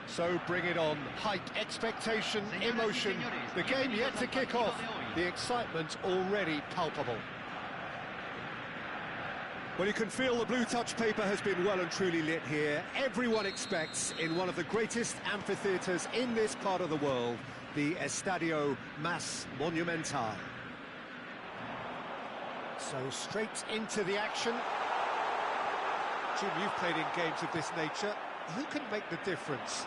So bring it on. Height, expectation, emotion. The game yet to kick off. The excitement already palpable. Well, you can feel the blue touch paper has been well and truly lit here. Everyone expects, in one of the greatest amphitheatres in this part of the world, the Estadio Más Monumental. So straight into the action. Jim, you've played in games of this nature. Who can make the difference?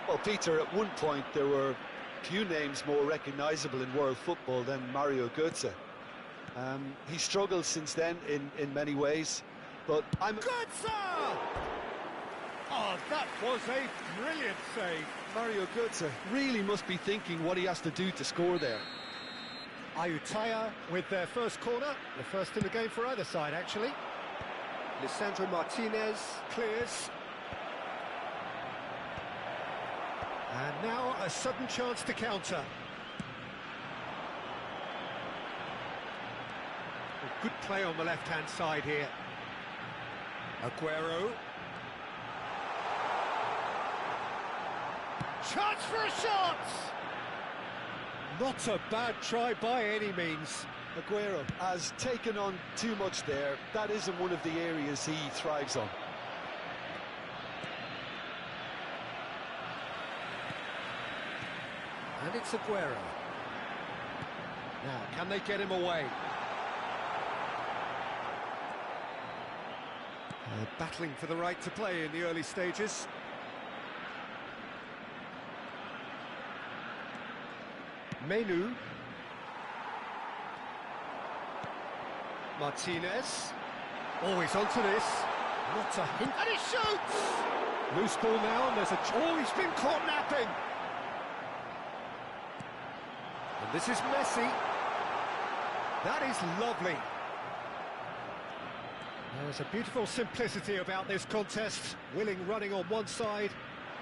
Well, Peter, at one point there were few names more recognisable in world football than Mario Götze. He struggled since then in many ways, but I'm... Götze! Oh, that was a brilliant save. Mario Götze really must be thinking what he has to do to score there. Ayutthaya with their first corner, the first in the game for either side, actually. Lisandro Martinez clears. And now a sudden chance to counter. Good play on the left-hand side here. Aguero. Chance for a shot! Not a bad try by any means. Aguero has taken on too much there. That isn't one of the areas he thrives on. And it's Aguero. Now, can they get him away? Battling for the right to play in the early stages. Menu. Martinez. Always onto this. Not a hint. And he shoots! Loose ball now, and there's a... Oh, he's been caught napping! And this is Messi. That is lovely. There's a beautiful simplicity about this contest. Willing running on one side,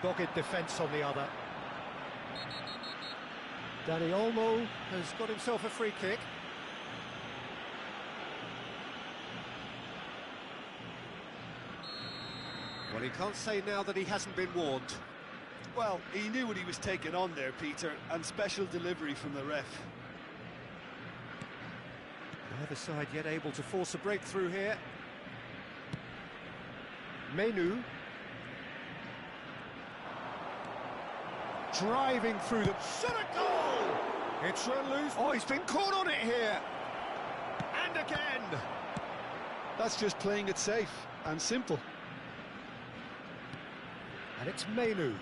dogged defence on the other. Dani Olmo has got himself a free kick. Well, he can't say now that he hasn't been warned. Well, he knew what he was taking on there, Peter, and special delivery from the ref. Neither side yet able to force a breakthrough here. Menu. Driving through the... Shot a goal! It's run loose. Oh, he's been caught on it here. And again. That's just playing it safe and simple. And it's Menu.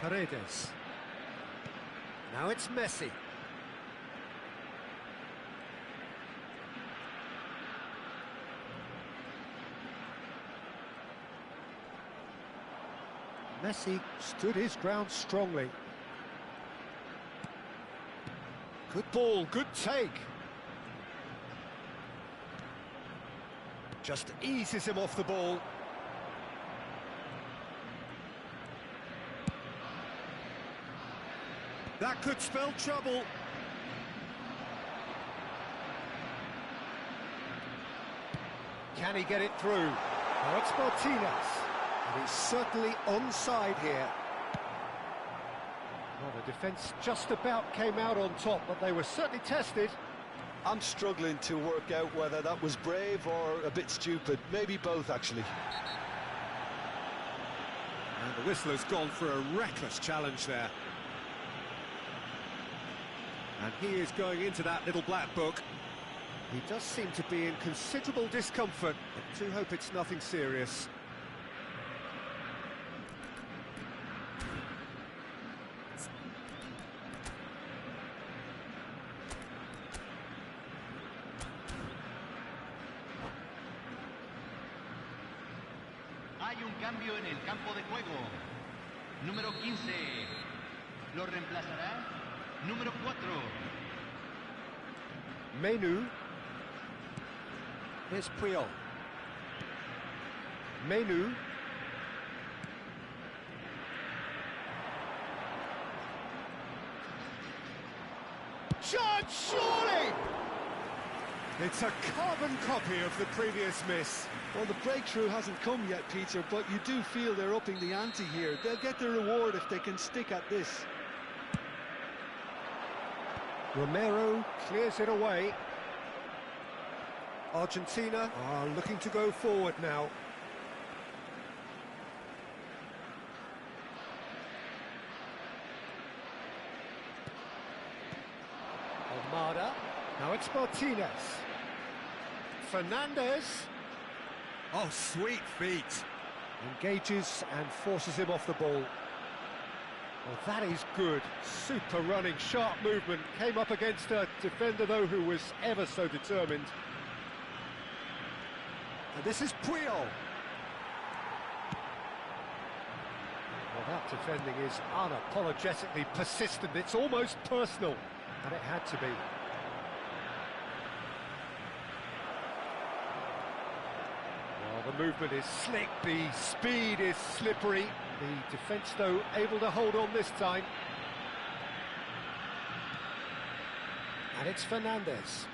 Paredes. Now it's Messi. Messi stood his ground strongly. Good ball, good take. Just eases him off the ball. That could spell trouble. Can he get it through? Now it's Martinez. And he's certainly onside here. Well, the defence just about came out on top, but they were certainly tested. I'm struggling to work out whether that was brave or a bit stupid. Maybe both, actually. And the whistler's gone for a reckless challenge there. And he is going into that little black book. He does seem to be in considerable discomfort, but do hope it's nothing serious. Hay un cambio en el campo de juego. Número 15. Lo reemplazará número 4. Menu. Here's Puyol. Menu. chance, surely! It's a carbon copy of the previous miss. Well, the breakthrough hasn't come yet, Peter, but you do feel they're upping the ante here. They'll get their reward if they can stick at this. Romero clears it away. Argentina are looking to go forward now. Almada. Now it's Martinez. Fernandez. Oh, sweet feet. Engages and forces him off the ball. Well, that is good. Super running, sharp movement. Came up against a defender, though, who was ever so determined. And this is Puyol. Well, that defending is unapologetically persistent. It's almost personal, and it had to be. Well, the movement is slick, the speed is slippery. The defence, though, able to hold on this time. And it's Fernandez.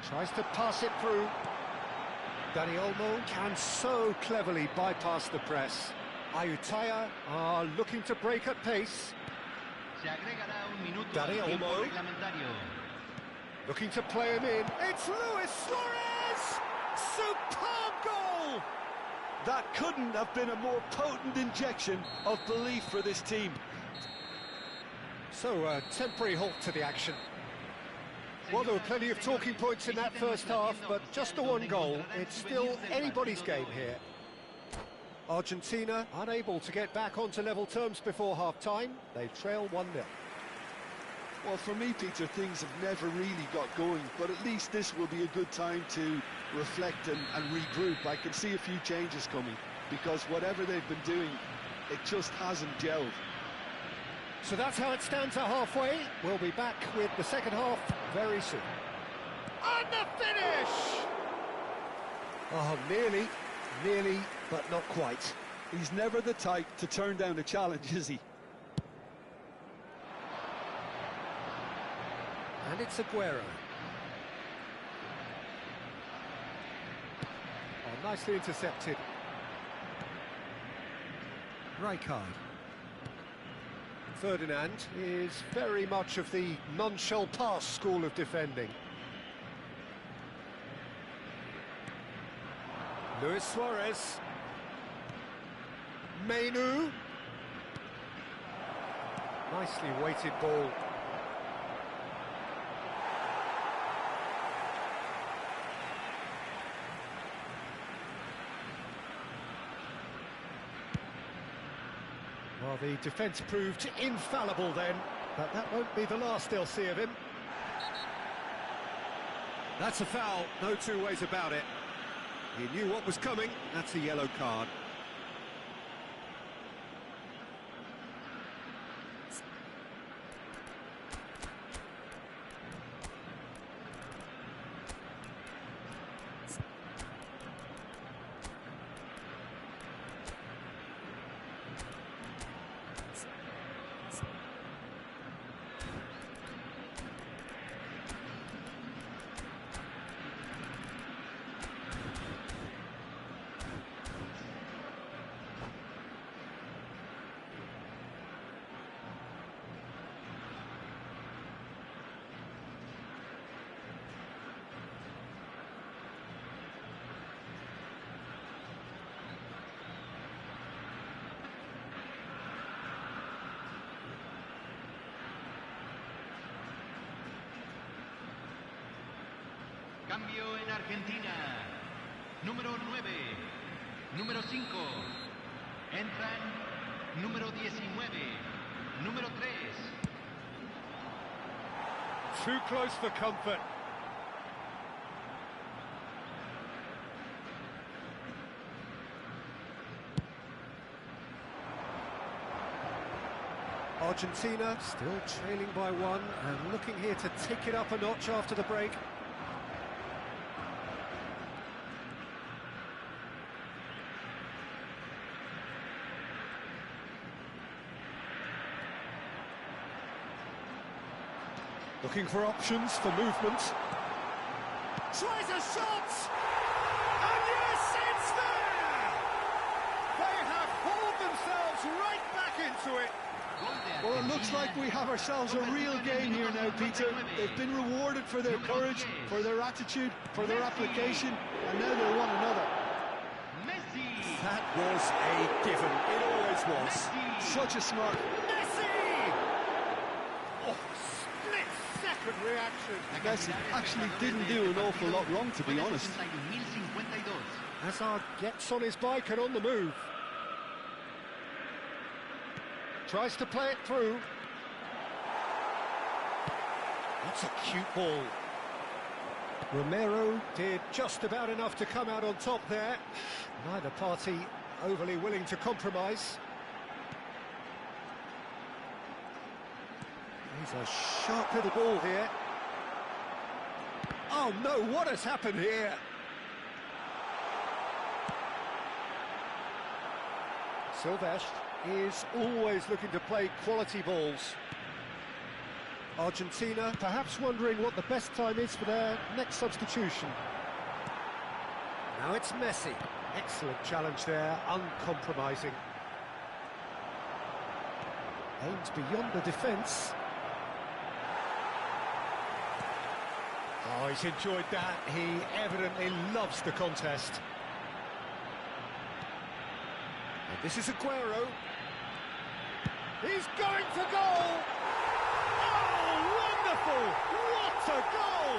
Tries to pass it through. Dani Olmo can so cleverly bypass the press. Ayutthaya are looking to break at pace. Dani Olmo looking to play him in. It's Luis Suarez! Superb goal! That couldn't have been a more potent injection of belief for this team. So a temporary halt to the action. Well, there were plenty of talking points in that first half, but just the one goal. It's still anybody's game here. Argentina unable to get back onto level terms before half-time. They trail 1-0. Well, for me, Peter, things have never really got going, but at least this will be a good time to reflect and regroup. I can see a few changes coming, because whatever they've been doing, it just hasn't gelled. So that's how it stands at halfway. We'll be back with the second half very soon. And the finish! Oh, nearly, but not quite. He's never the type to turn down a challenge, is he? And it's Aguero. Oh, nicely intercepted. Rijkaard. Ferdinand is very much of the non-shell pass school of defending. Luis Suarez. Menu. Nicely weighted ball. Well, the defence proved infallible then, but that won't be the last they'll see of him. That's a foul, no two ways about it. He knew what was coming, that's a yellow card. Cambio en Argentina. Número 9, número 5. Entran número 19, número 3. Too close for comfort. Argentina still trailing by 1 and looking here to take it up a notch after the break. Looking for options for movement. Tries a shot! And yes, it's there! They have hauled themselves right back into it. Well, it looks like we have ourselves a real game here now, Peter. They've been rewarded for their courage, for their attitude, for their application, and now they want another. That was a given. It always was. Such a smart... Messi! Oh, split-second reaction. Messi actually didn't do an awful lot wrong, to be honest. Hazard gets on his bike and on the move. Tries to play it through. That's a cute ball. Romero did just about enough to come out on top there. Neither party overly willing to compromise. He's a sharp little ball here. Oh no, what has happened here? Silvestre is always looking to play quality balls. Argentina perhaps wondering what the best time is for their next substitution. Now it's Messi. Excellent challenge there, uncompromising. Aims beyond the defence. Oh, he's enjoyed that. He evidently loves the contest. And this is Aguero. He's going for goal! Oh, wonderful! What a goal!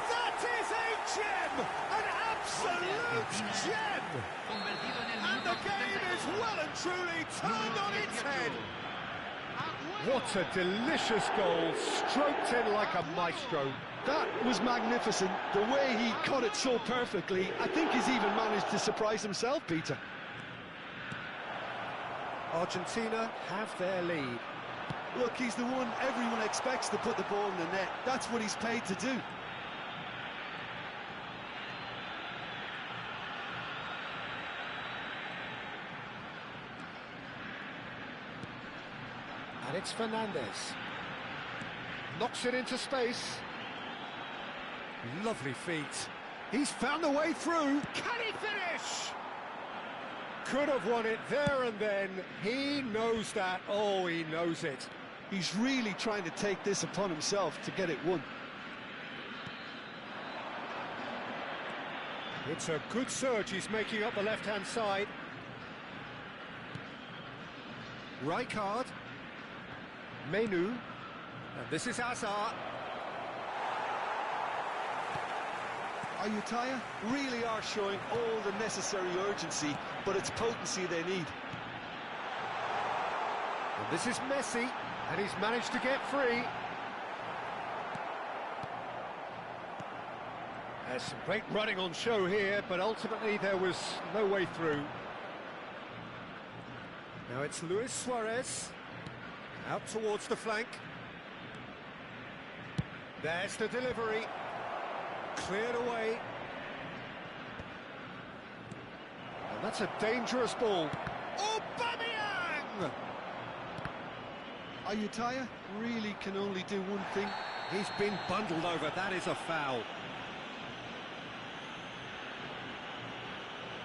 That is a gem! An absolute gem! And the game is well and truly turned on its head. What a delicious goal, stroked in like a maestro. That was magnificent. The way he cut it so perfectly, I think he's even managed to surprise himself, Peter. Argentina have their lead. Look, he's the one everyone expects to put the ball in the net. That's what he's paid to do. And it's Fernandez. Knocks it into space. Lovely feet. He's found the way through. Can he finish? Could have won it there and then. He knows that. Oh, he knows it. He's really trying to take this upon himself to get it won. It's a good surge he's making up the left-hand side. Rijkaard. Menu. And this is Hazard. Ayutthaya really are showing all the necessary urgency, but it's potency they need. And this is Messi, and he's managed to get free. There's some great running on show here, but ultimately there was no way through. Now it's Luis Suarez, out towards the flank. There's the delivery. Cleared away. And that's a dangerous ball. Aubameyang! Ayutthaya really can only do one thing. He's been bundled over. That is a foul.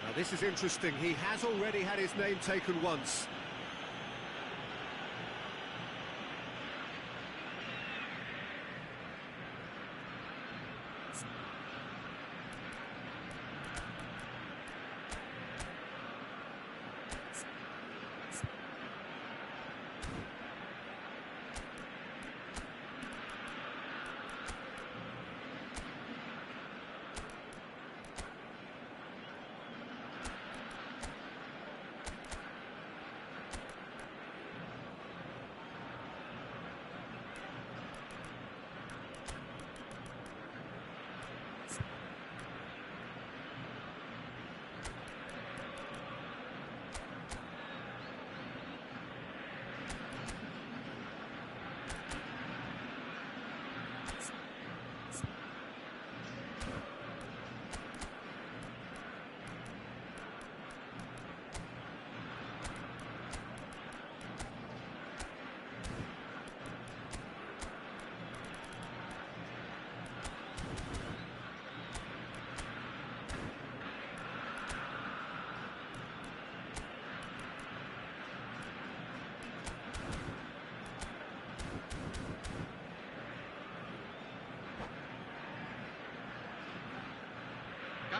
Now this is interesting. He has already had his name taken once.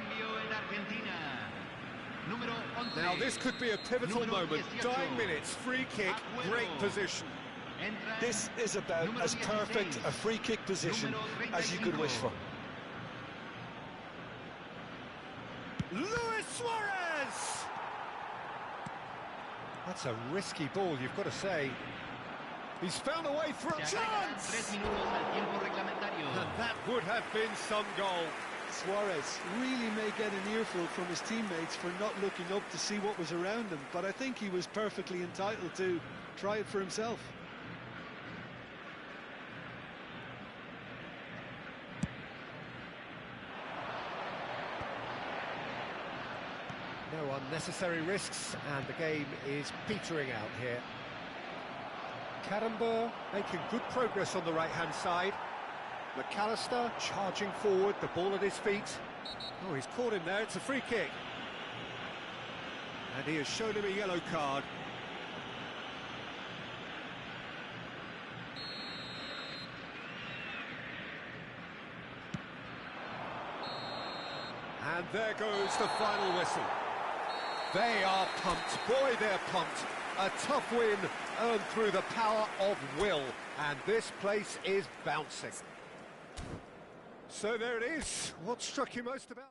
cambio en Argentina. Número 11. Now this could be a pivotal Número moment. 18. Dying minutes, free kick, Agüero. great position. Entra This is about número as perfect 16. a free kick position Número as you could wish for. Luis Suarez! That's a risky ball, you've got to say. He's found a way through. Se agregan 3 Chance! minutos al tiempo reglamentario. And that would have been some goal. Suarez really may get an earful from his teammates for not looking up to see what was around him, but I think he was perfectly entitled to try it for himself. No unnecessary risks, and the game is petering out here. Karambur making good progress on the right-hand side. McAllister charging forward, the ball at his feet. Oh, he's caught him there, it's a free kick. And he has shown him a yellow card. And there goes the final whistle. They are pumped, boy they're pumped. A tough win earned through the power of will, and this place is bouncing. So there it is. What struck you most about?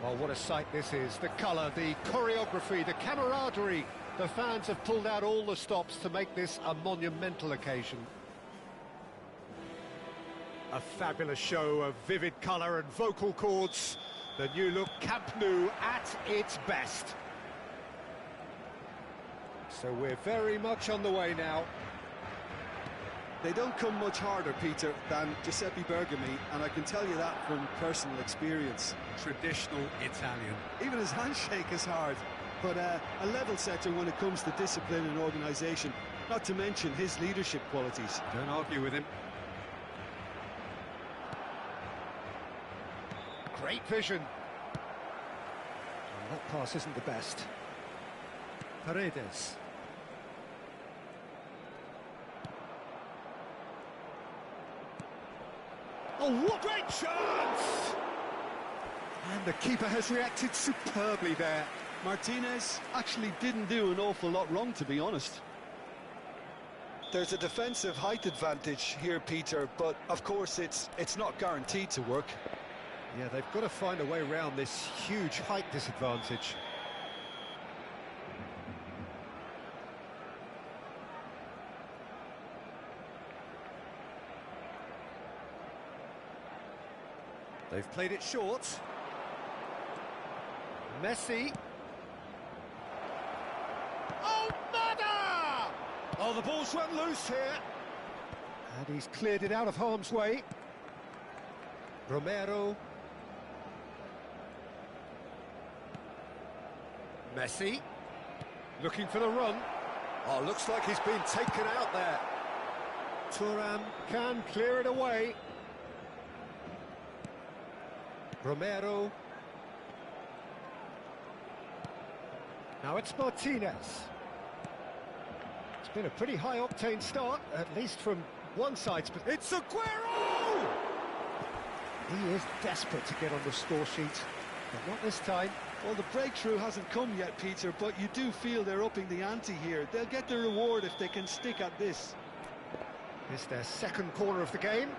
Well, what a sight this is. The colour, the choreography, the camaraderie. The fans have pulled out all the stops to make this a monumental occasion. A fabulous show of vivid colour and vocal cords. The new look Camp Nou at its best. So we're very much on the way now. They don't come much harder, Peter, than Giuseppe Bergomi, and I can tell you that from personal experience. Traditional Italian. Even his handshake is hard, but a level setter when it comes to discipline and organisation, not to mention his leadership qualities. Don't argue with him. Great vision. Well, that pass isn't the best. Paredes. Oh, what a great chance! And the keeper has reacted superbly there. Martinez actually didn't do an awful lot wrong, to be honest. There's a defensive height advantage here, Peter, but of course it's not guaranteed to work. Yeah, they've got to find a way around this huge height disadvantage. They've played it short. Messi. Oh, Mada! Oh, the ball's run loose here. And he's cleared it out of harm's way. Romero. Messi. Looking for the run. Oh, looks like he's been taken out there. Thuram can clear it away. Romero. Now it's Martinez. It's been a pretty high-octane start, at least from one side. It's Aguero! He is desperate to get on the score sheet, but not this time. Well, the breakthrough hasn't come yet, Peter, but you do feel they're upping the ante here. They'll get the reward if they can stick at this. It's their second corner of the game.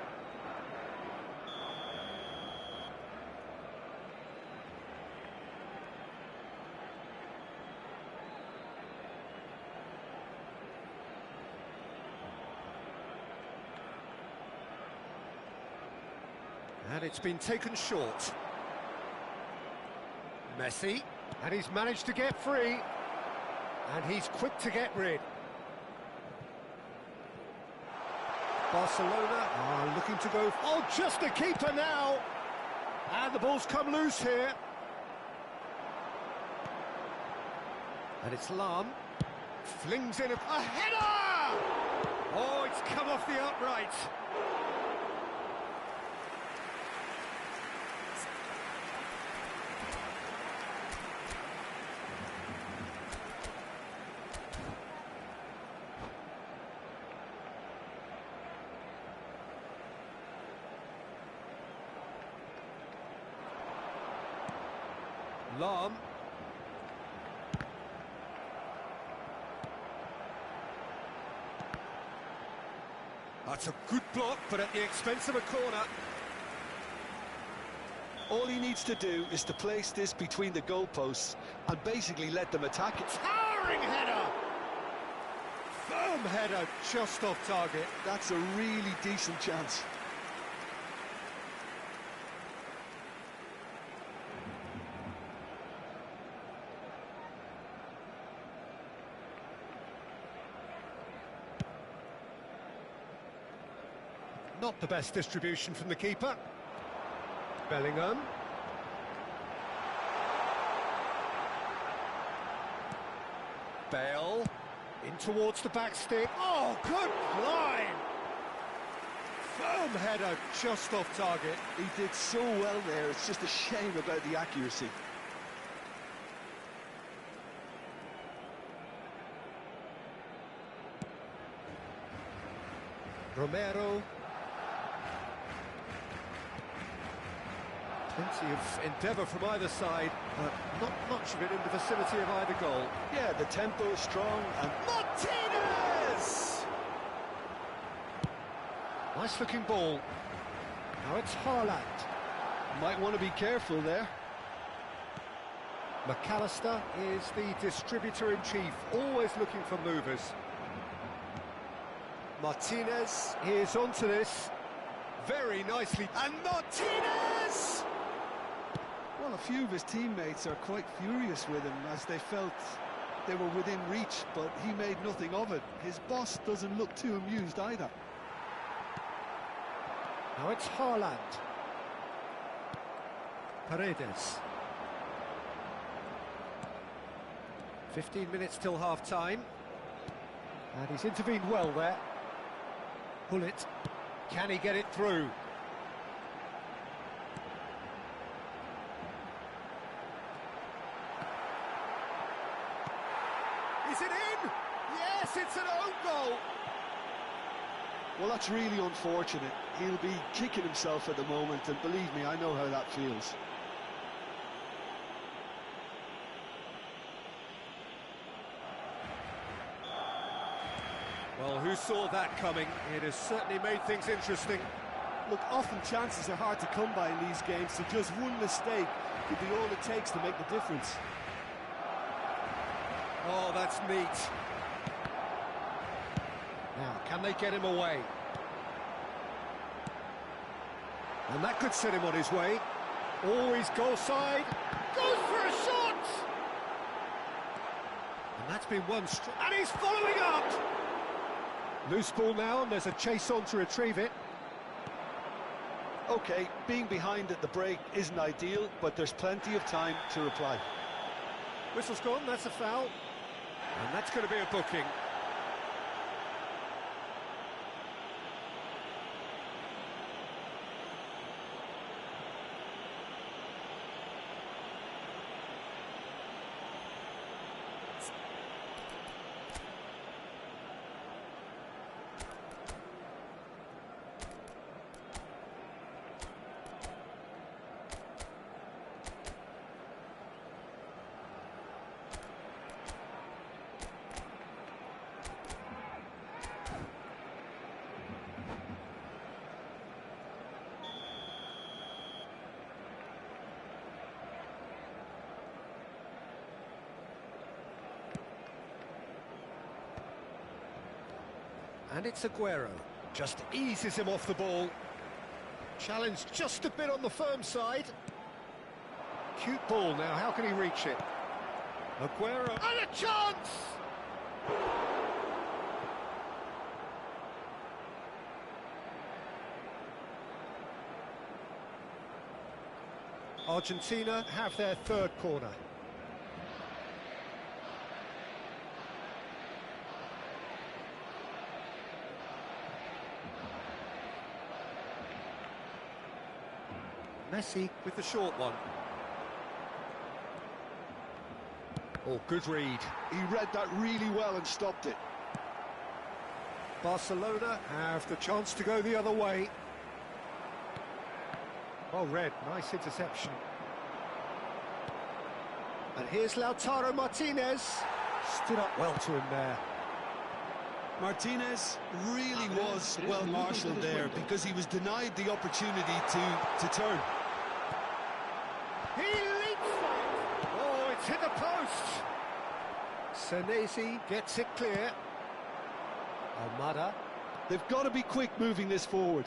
And it's been taken short. Messi, and he's managed to get free. And he's quick to get rid. Barcelona are looking to go... Oh, just a keeper now! And the ball's come loose here. And it's Lam. Flings in a header! Oh, it's come off the upright. Lam. That's a good block, but at the expense of a corner. All he needs to do is to place this between the goalposts and basically let them attack it. Towering header! Firm header, just off target. That's a really decent chance. Not the best distribution from the keeper. Bellingham. Bale. In towards the back stick. Oh, good line! Firm header, just off target. He did so well there, it's just a shame about the accuracy. Romero. Plenty of endeavour from either side, but not much of it in the vicinity of either goal. Yeah, the tempo is strong and... Martinez! Nice looking ball. Now it's Haaland. Might want to be careful there. McAllister is the distributor-in-chief, always looking for movers. Martinez is onto this. Very nicely. And Martinez! Well, a few of his teammates are quite furious with him as they felt they were within reach, but he made nothing of it. His boss doesn't look too amused either. Now it's Haaland. Paredes. 15 minutes till half-time. And he's intervened well there. Bullet. Can he get it through? Is it in? Yes, it's an own goal. Well, that's really unfortunate. He'll be kicking himself at the moment, and believe me, I know how that feels. Well, who saw that coming? It has certainly made things interesting. Look, often chances are hard to come by in these games, so just one mistake could be all it takes to make the difference. Oh, that's neat. Now, can they get him away? And that could set him on his way. Always goal side. Goes for a shot! And that's been one and he's following up! Loose ball now, and there's a chase on to retrieve it. Okay, being behind at the break isn't ideal, but there's plenty of time to reply. Whistle's gone, that's a foul. And that's going to be a booking. And it's Aguero. Just eases him off the ball. Challenge just a bit on the firm side. Cute ball now, how can he reach it? Aguero, and a chance! Argentina have their third corner. Messi with the short one. Oh, good read. He read that really well and stopped it. Barcelona have the chance to go the other way. Well read, nice interception. And here's Lautaro Martinez. Stood up well to him there. Martinez really was well marshalled there because he was denied the opportunity to turn. He leaps for it. Oh, it's hit the post. Senesi gets it clear. Almada. They've got to be quick moving this forward.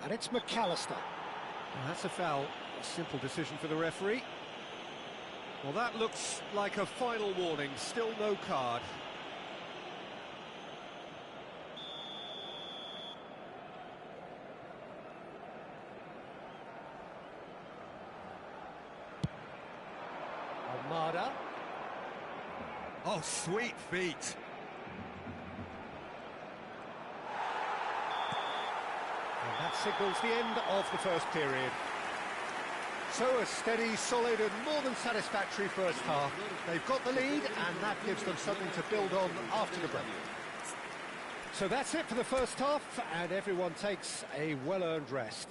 And it's McAllister. Well, that's a foul. A simple decision for the referee. Well, that looks like a final warning. Still no card. Almada. Oh, sweet feet. And that signals the end of the first period. So a steady, solid and more than satisfactory first half. They've got the lead and that gives them something to build on after the break. So that's it for the first half and everyone takes a well-earned rest.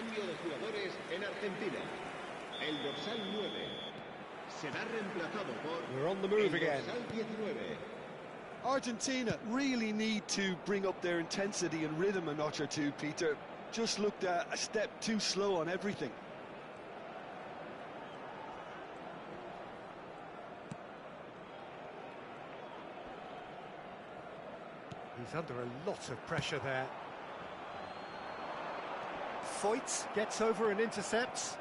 Cambio de jugadores en Argentina. El dorsal 9 será reemplazado por We're on the move el again. dorsal 19. Argentina really need to bring up their intensity and rhythm a notch or two, Peter. Just looked a step too slow on everything. He's under a lot of pressure there. Foyt gets over and intercepts.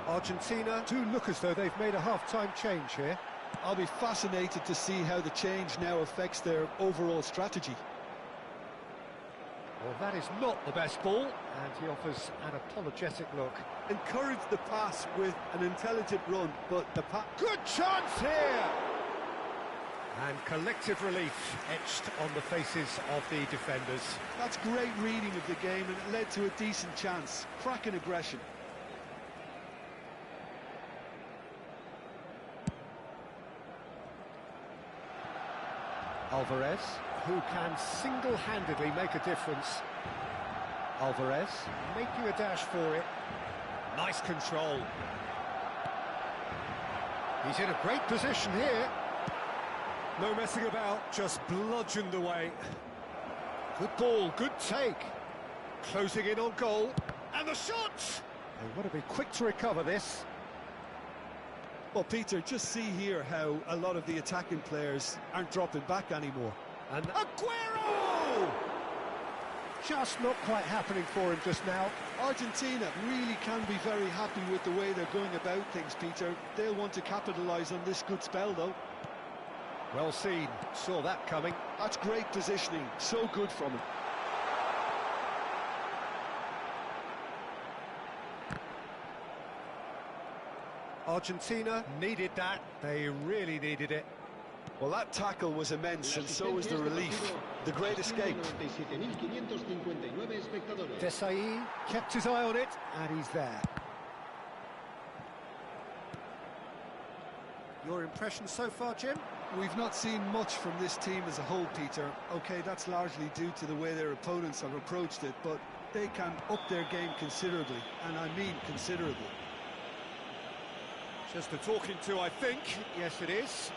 Argentina do look as though they've made a half-time change here. I'll be fascinated to see how the change now affects their overall strategy. Well, that is not the best ball, and he offers an apologetic look. Encourage the pass with an intelligent run, but the pass... Good chance here! And collective relief etched on the faces of the defenders. That's great reading of the game, and it led to a decent chance. Cracking aggression. Alvarez, who can single-handedly make a difference. Alvarez making a dash for it. Nice control. He's in a great position here. No messing about, just bludgeoned away. Good ball, good take. Closing in on goal. And the shot! They've got to be quick to recover this. Well, Peter, just see here how a lot of the attacking players aren't dropping back anymore. And Aguero! Just not quite happening for him just now. Argentina really can be very happy with the way they're going about things, Peter. They'll want to capitalise on this good spell, though. Well seen, saw that coming. That's great positioning, so good from him. Argentina needed that, they really needed it. Well, that tackle was immense, and so was the relief. The great escape. Desai kept his eye on it, and he's there. Your impression so far, Jim? We've not seen much from this team as a whole, Peter. OK, that's largely due to the way their opponents have approached it, but they can up their game considerably, and I mean considerably. Just a talking to, I think. Yes, it is.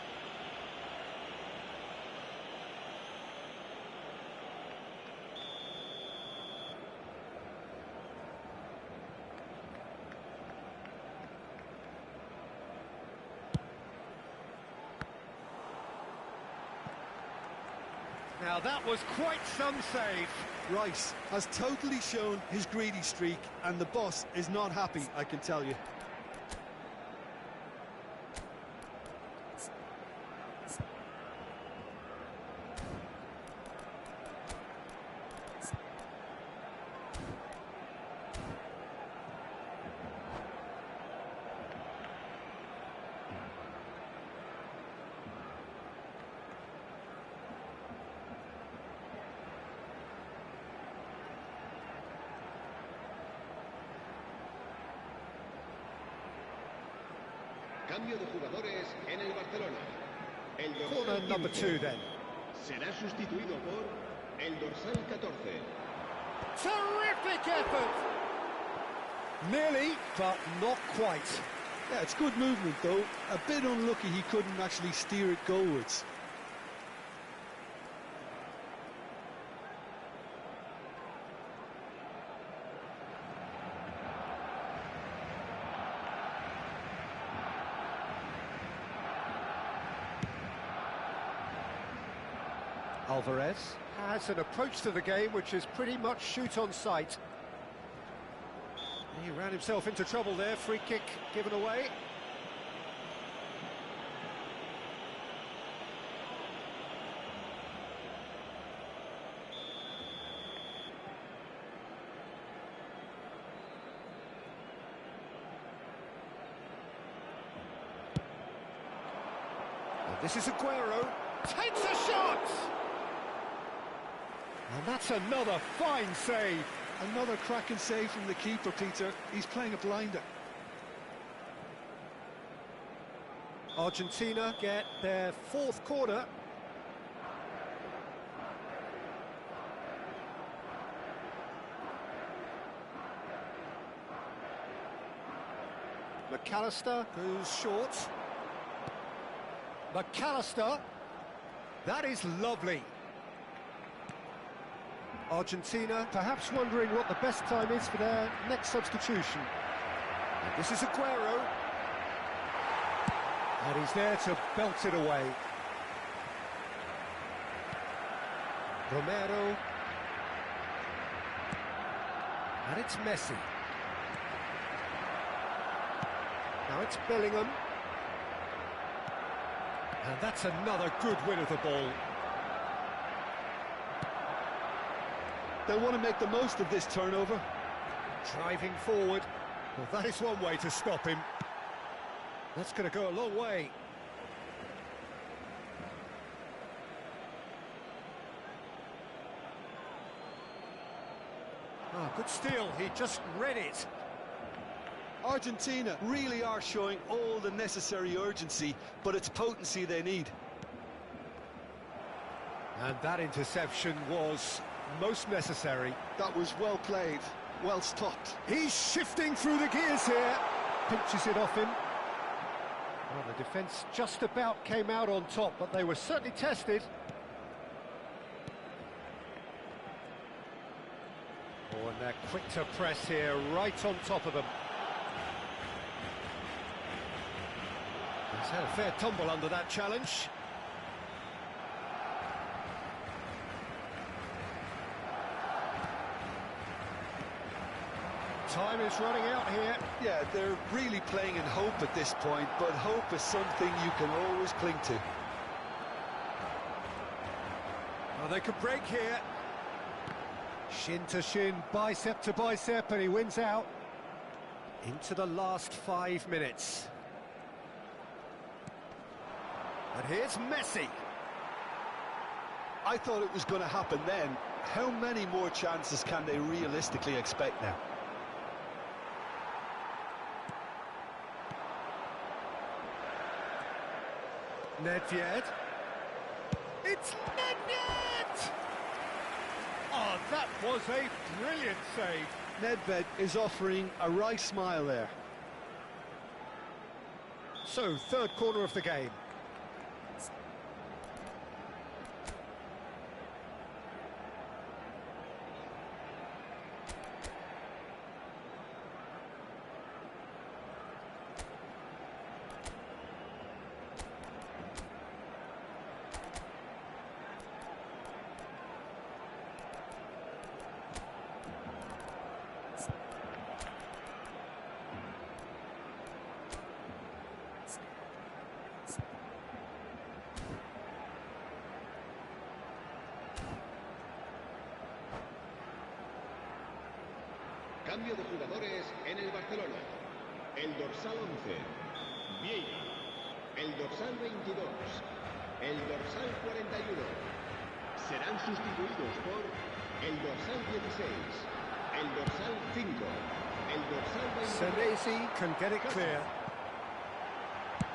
Now that was quite some save. Rice has totally shown his greedy streak, and the boss is not happy, I can tell you. Cambio de jugadores en el Barcelona. El Corner dorsal number 15 2 then. será sustituido por el dorsal 14. Terrific effort! Nearly, but not quite. Yeah, it's good movement, though. A bit unlucky he couldn't actually steer it goalwards. Alvarez has an approach to the game which is pretty much shoot on sight. He ran himself into trouble there, free kick given away. And this is Aguero, takes a shot! And that's another fine save. Another cracking save from the keeper, Peter. He's playing a blinder. Argentina get their fourth corner. McAllister goes short. McAllister. That is lovely. Argentina perhaps wondering what the best time is for their next substitution. And this is Aguero. And he's there to belt it away. Romero. And it's Messi. Now it's Bellingham. And that's another good win of the ball. They want to make the most of this turnover. Driving forward. Well, that is one way to stop him. That's going to go a long way. Oh, good steal. He just read it. Argentina really are showing all the necessary urgency, but it's potency they need. And that interception was most necessary. That was well played, well stopped. He's shifting through the gears here. Pinches it off him. Well, the defence just about came out on top, but they were certainly tested. Oh, and they're quick to press here, right on top of them. He's had a fair tumble under that challenge. Time is running out here. Yeah, they're really playing in hope at this point, but hope is something you can always cling to. Oh, they could break here. Shin to shin, bicep to bicep, and he wins out. Into the last 5 minutes. And here's Messi. I thought it was going to happen then. How many more chances can they realistically expect now? Nedved. It's Nedved! Oh, that was a brilliant save. Nedved is offering a wry smile there. So, third corner of the game. Cambio de jugadores en el Barcelona. El dorsal 11, Vieira. El dorsal 22, el dorsal 41. Serán sustituidos por el dorsal 16, el dorsal 5, el dorsal 23. Senesi can get it clear.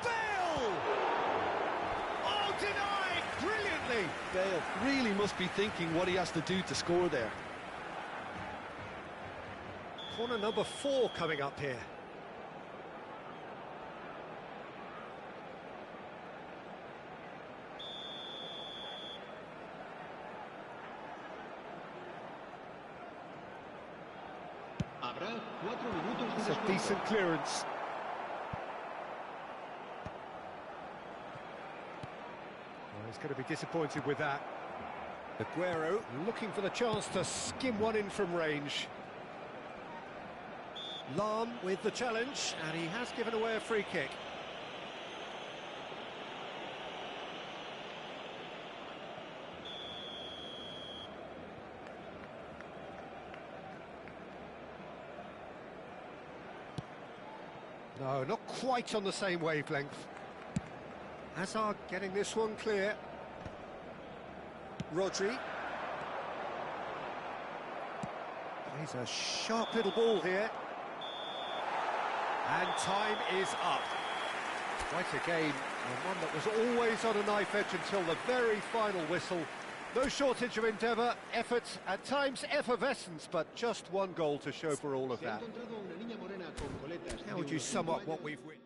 Bale! Oh, denied! Brilliantly! Bale really must be thinking what he has to do to score there. Corner number 4 coming up here. Habrá 4 minutos de It's a descuento. decent clearance. Well, he's going to be disappointed with that. Aguero looking for the chance to skim one in from range. Lahm with the challenge, and he has given away a free kick. No, not quite on the same wavelength. Hazard getting this one clear. Rodri. He's a sharp little ball here. And time is up. Quite a game, and one that was always on a knife edge until the very final whistle. No shortage of endeavour, effort, at times effervescence, but just one goal to show for all of that. How would you sum up what we've witnessed?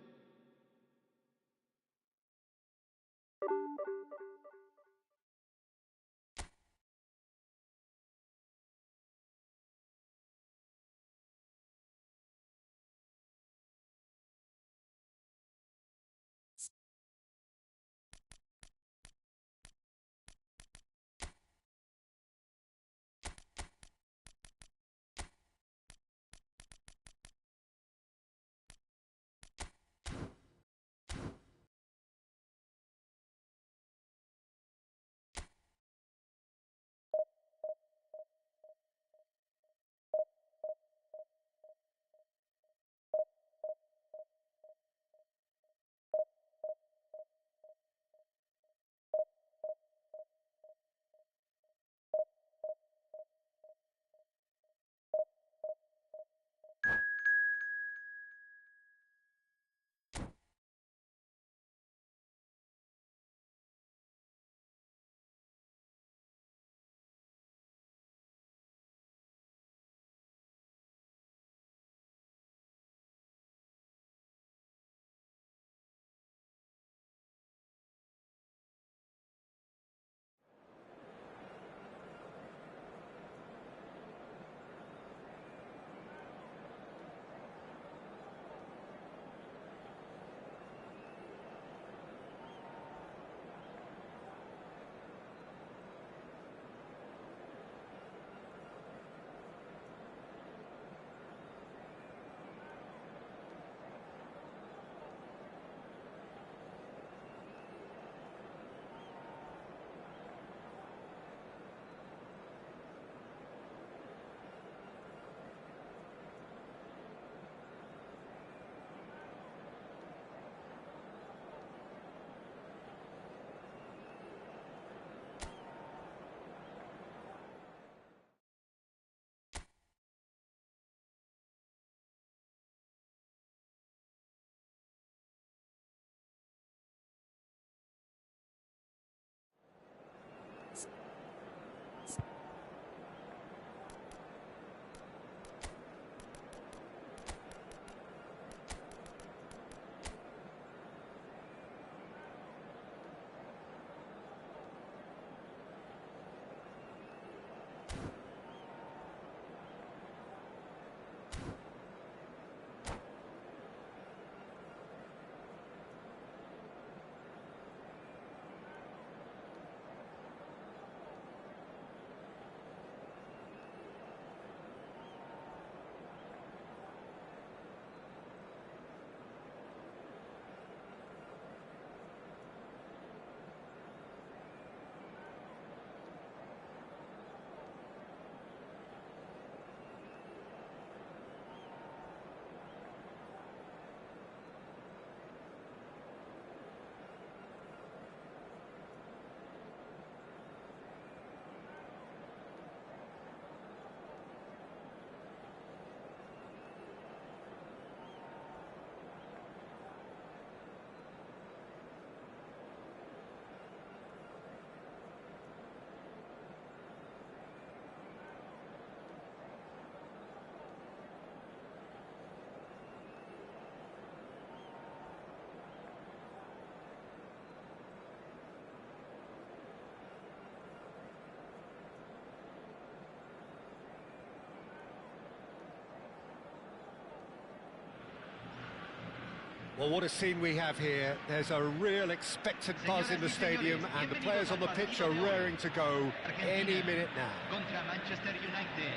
Well, what a scene we have here. There's a real expectant buzz in the stadium, and the players on the pitch are raring to go any minute now. Contra Manchester United.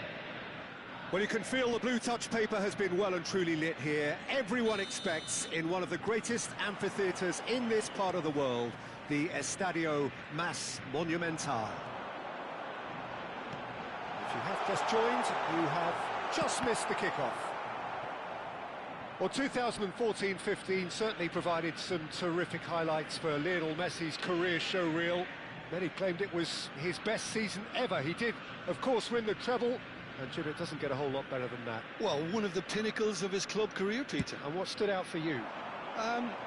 Well, you can feel the blue touch paper has been well and truly lit here. Everyone expects, in one of the greatest amphitheatres in this part of the world, the Estadio Mas Monumental. If you have just joined, you have just missed the kickoff. Well, 2014-15 certainly provided some terrific highlights for Lionel Messi's career showreel. Many claimed it was his best season ever. He did, of course, win the treble, and Jim, it doesn't get a whole lot better than that. Well, one of the pinnacles of his club career, Peter. And what stood out for you?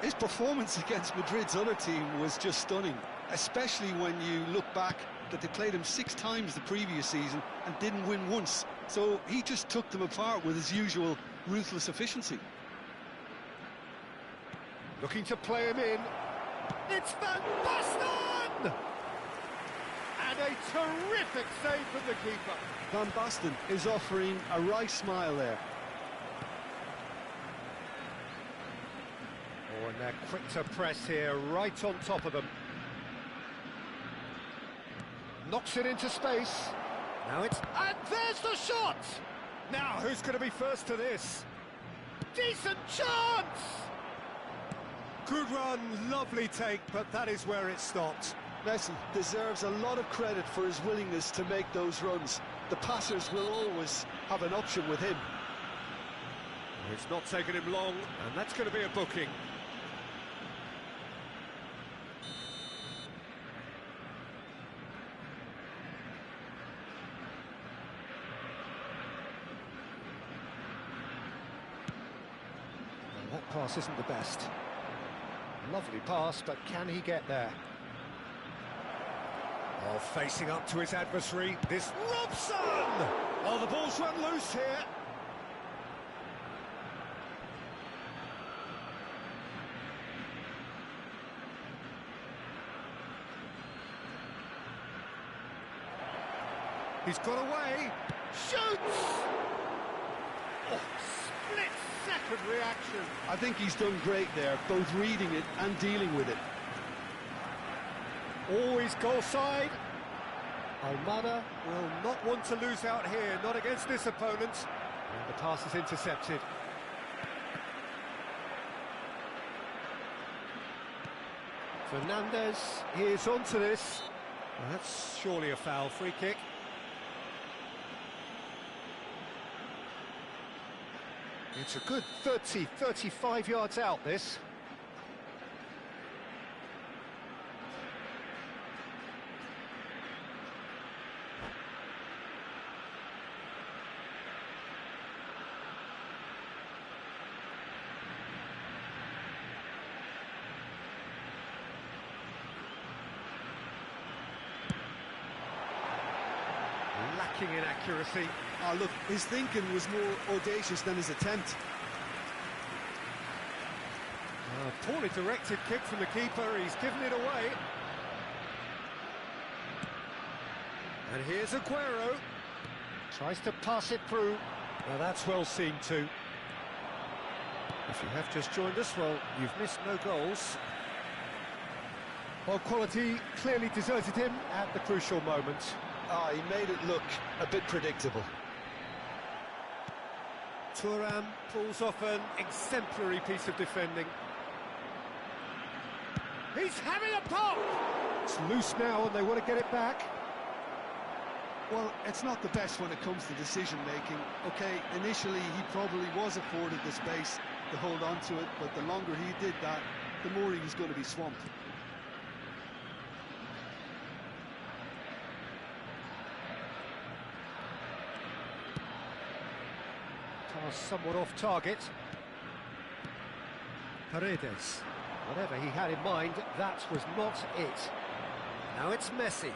His performance against Madrid's other team was just stunning, especially when you look back that they played him 6 times the previous season and didn't win once. So he just took them apart with his usual ruthless efficiency. Looking to play him in. It's Van Basten! And a terrific save from the keeper. Van Basten is offering a right smile there. Oh, and they're quick to press here, right on top of them. Knocks it into space. Now it's... And there's the shot! Now, who's going to be first to this? Decent chance! Good run, lovely take, but that is where it stopped. Messi deserves a lot of credit for his willingness to make those runs. The passers will always have an option with him. It's not taken him long, and that's going to be a booking. Well, that pass isn't the best. Lovely pass, but can he get there? Oh, facing up to his adversary, this Robson! Oh, the ball's run loose here. He's got away. Shoots! Oh, split-second reaction. I think he's done great there, both reading it and dealing with it. Always goal side. Almada will not want to lose out here, not against this opponent. And the pass is intercepted. Fernandez is onto this. Well, that's surely a foul. Free kick. It's a good 30, 35 yards out, this. Lacking in accuracy. Oh, look, his thinking was more audacious than his attempt. Poorly directed kick from the keeper, he's given it away. And here's Aguero. Tries to pass it through. Now that's well seen too. If you have just joined us, well, you've missed no goals. Well, quality clearly deserted him at the crucial moment. Ah, he made it look a bit predictable. Thuram pulls off an exemplary piece of defending. He's having a pop! It's loose now and they want to get it back. Well, it's not the best when it comes to decision-making. Okay, initially he probably was afforded the space to hold on to it, but the longer he did that, the more he was going to be swamped. Pass somewhat off target. Paredes. Whatever he had in mind, that was not it. Now it's Messi.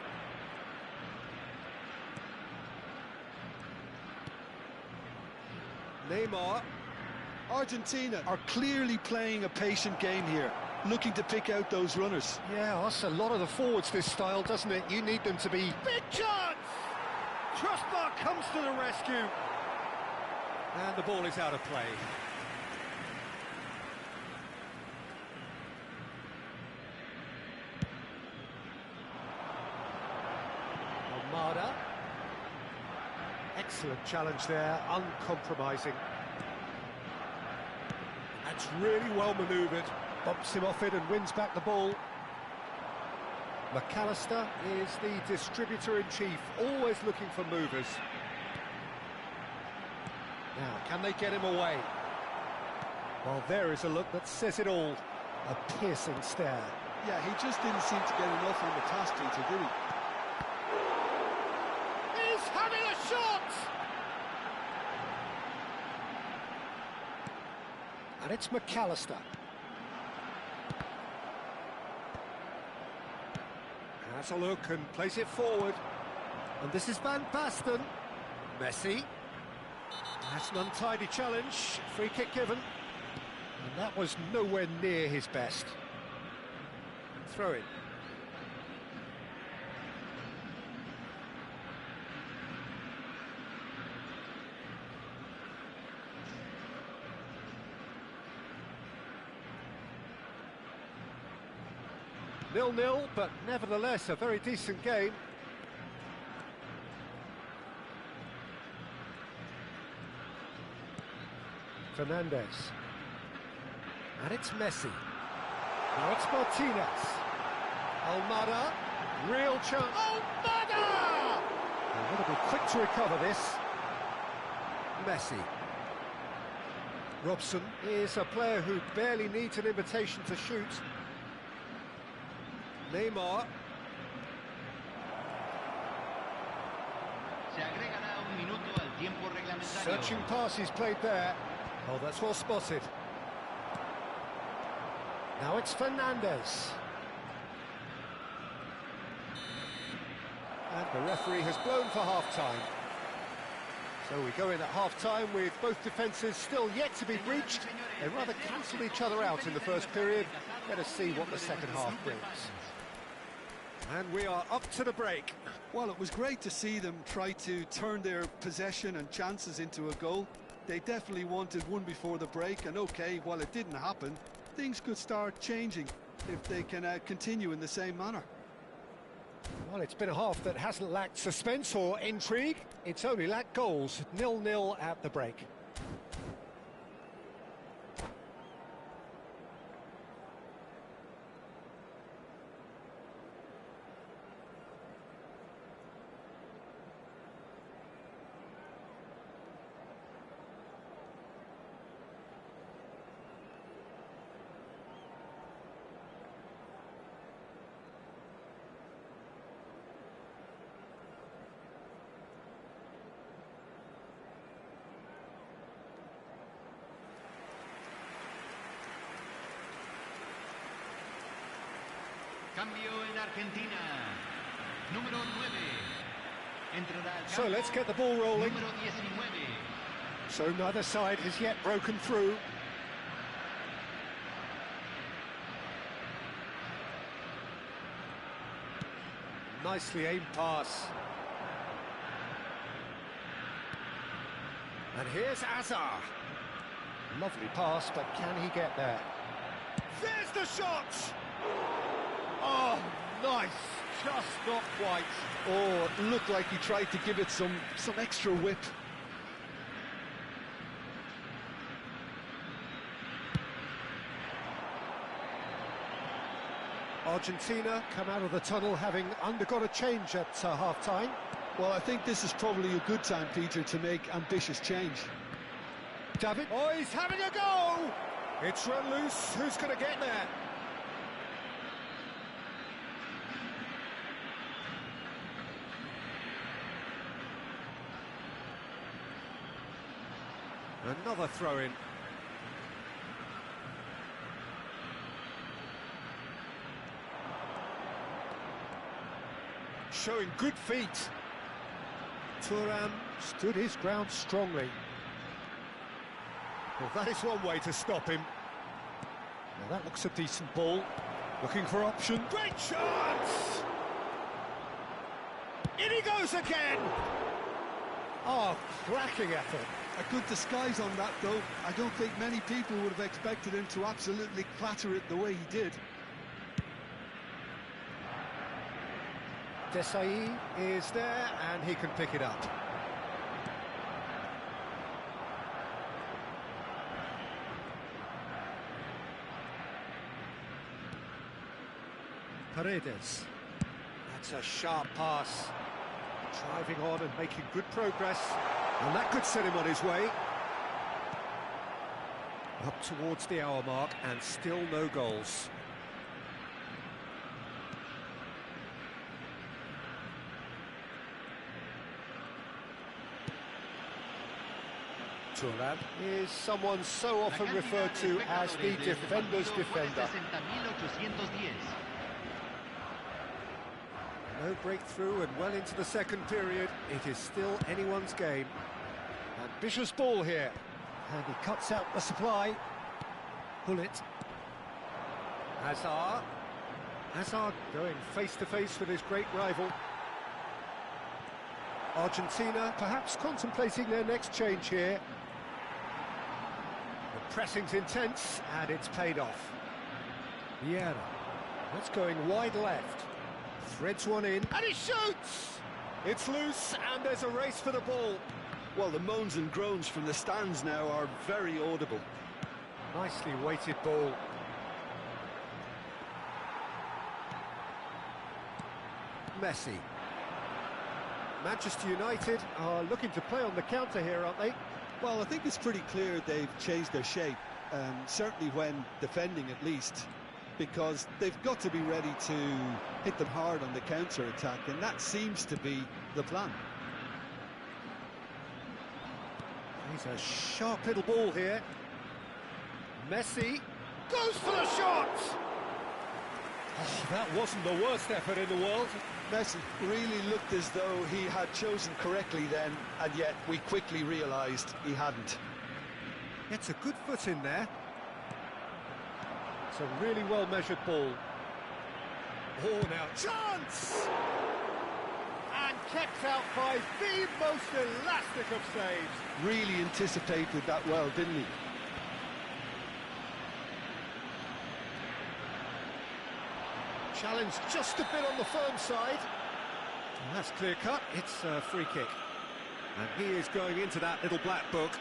Neymar. Argentina are clearly playing a patient game here, looking to pick out those runners. Yeah, that's a lot of the forwards, this style, doesn't it? You need them to be... Big chance! Trustbar comes to the rescue. And the ball is out of play. Almada. Excellent challenge there, uncompromising. That's really well manoeuvred. Bumps him off it and wins back the ball. McAllister is the distributor-in-chief, always looking for movers. Now, can they get him away? Well, there is a look that says it all. A piercing stare. Yeah, he just didn't seem to get enough on the pass, Peter, did he? He's having a shot! And it's McAllister. Has a look and plays it forward. And this is Van Basten. Messi. That's an untidy challenge. Free kick given. And That was nowhere near his best. Throw it. 0-0, but nevertheless a very decent game. Fernandez. And it's Messi. Now it's Martinez. Almada. Real chance. Almada! They're going to be quick to recover this. Messi. Robson is a player who barely needs an invitation to shoot. Neymar. Se agregará un minuto al tiempo reglamentario. Searching pass he's played there. Oh, that's well spotted. Now it's Fernandez. And the referee has blown for half-time. So we go in at half-time with both defences still yet to be breached. They rather cancelled each other out in the first period. Let us see what the second half brings. And we are up to the break. Well, it was great to see them try to turn their possession and chances into a goal. They definitely wanted one before the break, and okay, while it didn't happen, things could start changing if they can continue in the same manner. Well, it's been a half that hasn't lacked suspense or intrigue. It's only lacked goals. 0-0 at the break. Cambio en Argentina. Número 9. Entrará al So campo let's get the ball rolling. número 19. So neither side has yet broken through. Nicely aimed pass. And here's Azar. Lovely pass, but can he get there? There's the shot! Oh, nice. Just not quite. Oh, it looked like he tried to give it some extra whip. Argentina come out of the tunnel having undergone a change at half-time. Well, I think this is probably a good time, Peter, to make ambitious change. David. Oh, he's having a go! It's run loose. Who's going to get there? Another throw-in. Showing good feet. Thuram stood his ground strongly. Well, that is one way to stop him. Now that looks a decent ball. Looking for option. Great chance! In he goes again! Oh, cracking effort. A good disguise on that, though. I don't think many people would have expected him to absolutely clatter it the way he did. Desai is there, and he can pick it up. Paredes. That's a sharp pass. Driving on and making good progress. And that could set him on his way. Up towards the hour mark, and still no goals. Thuram is someone so often referred to as the defender's defender. No breakthrough and well into the second period. It is still anyone's game. Ambitious ball here. And he cuts out the supply. pull it. Hazard. Hazard going face-to-face with his great rival. Argentina perhaps contemplating their next change here. The pressing's intense, and it's paid off. Vieira. That's going wide left. Threads one in, and he shoots! It's loose, and there's a race for the ball. Well, the moans and groans from the stands now are very audible. Nicely weighted ball. Messi. Manchester United are looking to play on the counter here, aren't they? Well, I think it's pretty clear they've changed their shape, certainly when defending at least, because they've got to be ready to hit them hard on the counter-attack, and that seems to be the plan. He's a sharp little ball here. Messi goes for the shot! Oh, that wasn't the worst effort in the world. Messi really looked as though he had chosen correctly then, and yet we quickly realised he hadn't. It's a good foot in there. It's a really well-measured ball. Oh, now, chance! And kept out by the most elastic of saves. Really anticipated that well, didn't he? Challenge just a bit on the firm side. And that's clear-cut. It's a free kick. And he is going into that little black book.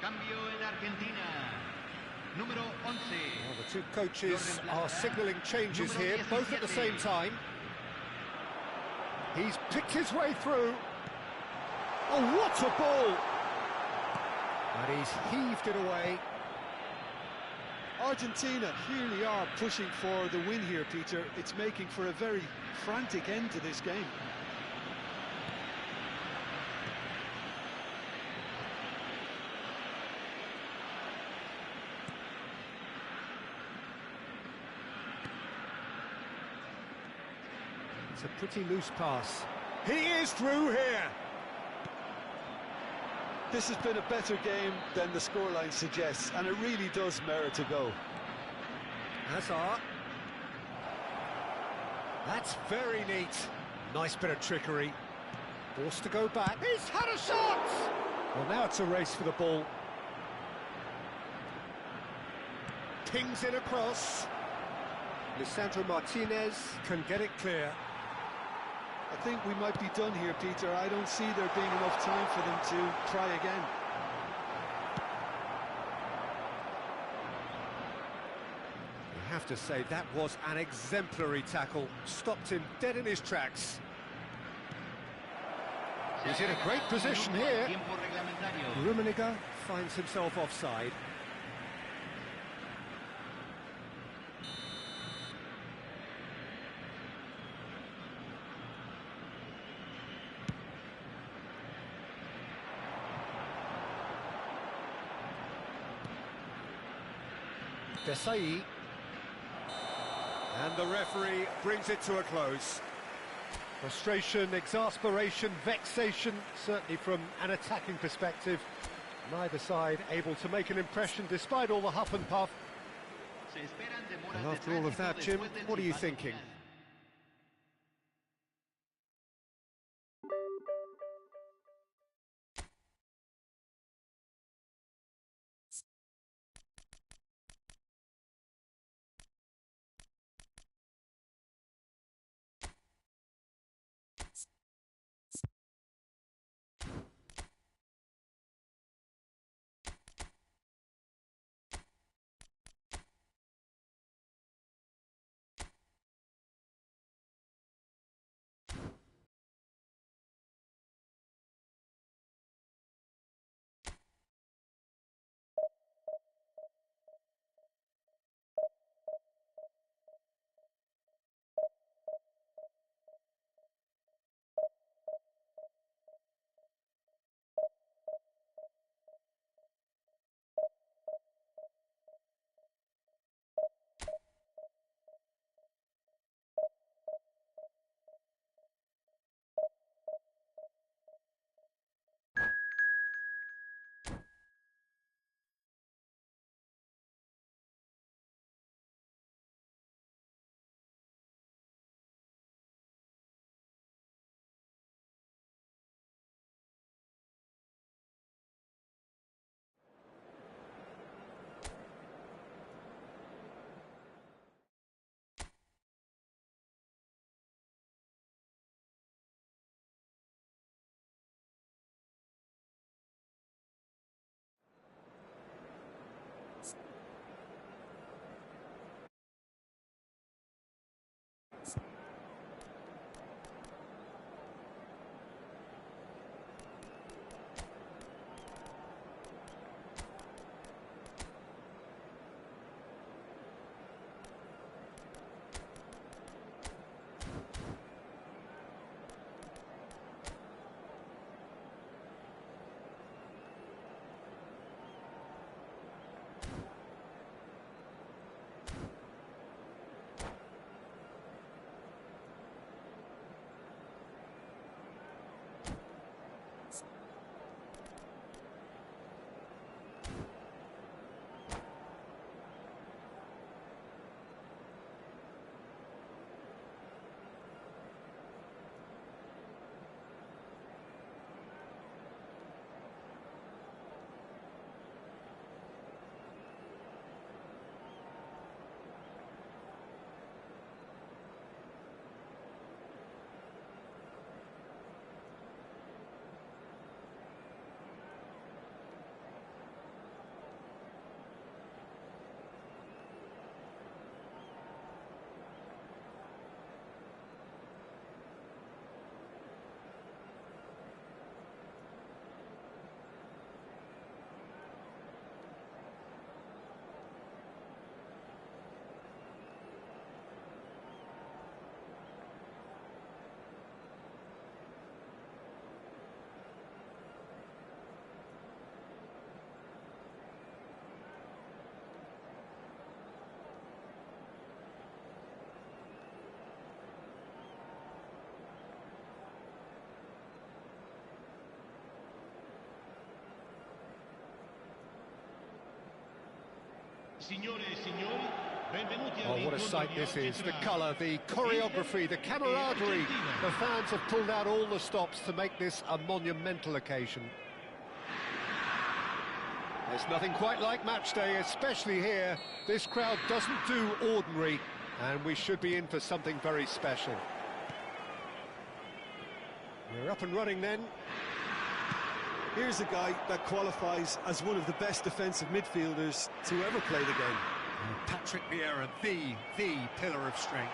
Cambio en Argentina. Número 11. Well, the two coaches are signalling changes here, both at the same time. He's picked his way through. Oh, what a ball! And he's heaved it away. Argentina really are pushing for the win here, Peter. It's making for a very frantic end to this game. It's a pretty loose pass. He is through here. This has been a better game than the scoreline suggests, and it really does merit a go. Hazard. That's very neat. Nice bit of trickery. Forced to go back. He's had a shot! Well, now it's a race for the ball. Pings it across. Lisandro Martinez can get it clear. I think we might be done here, Peter. I don't see there being enough time for them to try again. You have to say that was an exemplary tackle. Stopped him dead in his tracks. He's in a great position here. Rummenigge finds himself offside. Desai. And the referee brings it to a close. Frustration, exasperation, vexation, certainly from an attacking perspective. Neither side able to make an impression despite all the huff and puff. And after all of that, Jim, what are you thinking? Signore e signori, benvenuti Oh, what a sight this is. The colour, the choreography, the camaraderie. The fans have pulled out all the stops to make this a monumental occasion. There's nothing quite like match day, especially here. This crowd doesn't do ordinary, and we should be in for something very special. We're up and running then. Here's a guy that qualifies as one of the best defensive midfielders to ever play the game. Patrick Vieira, the pillar of strength.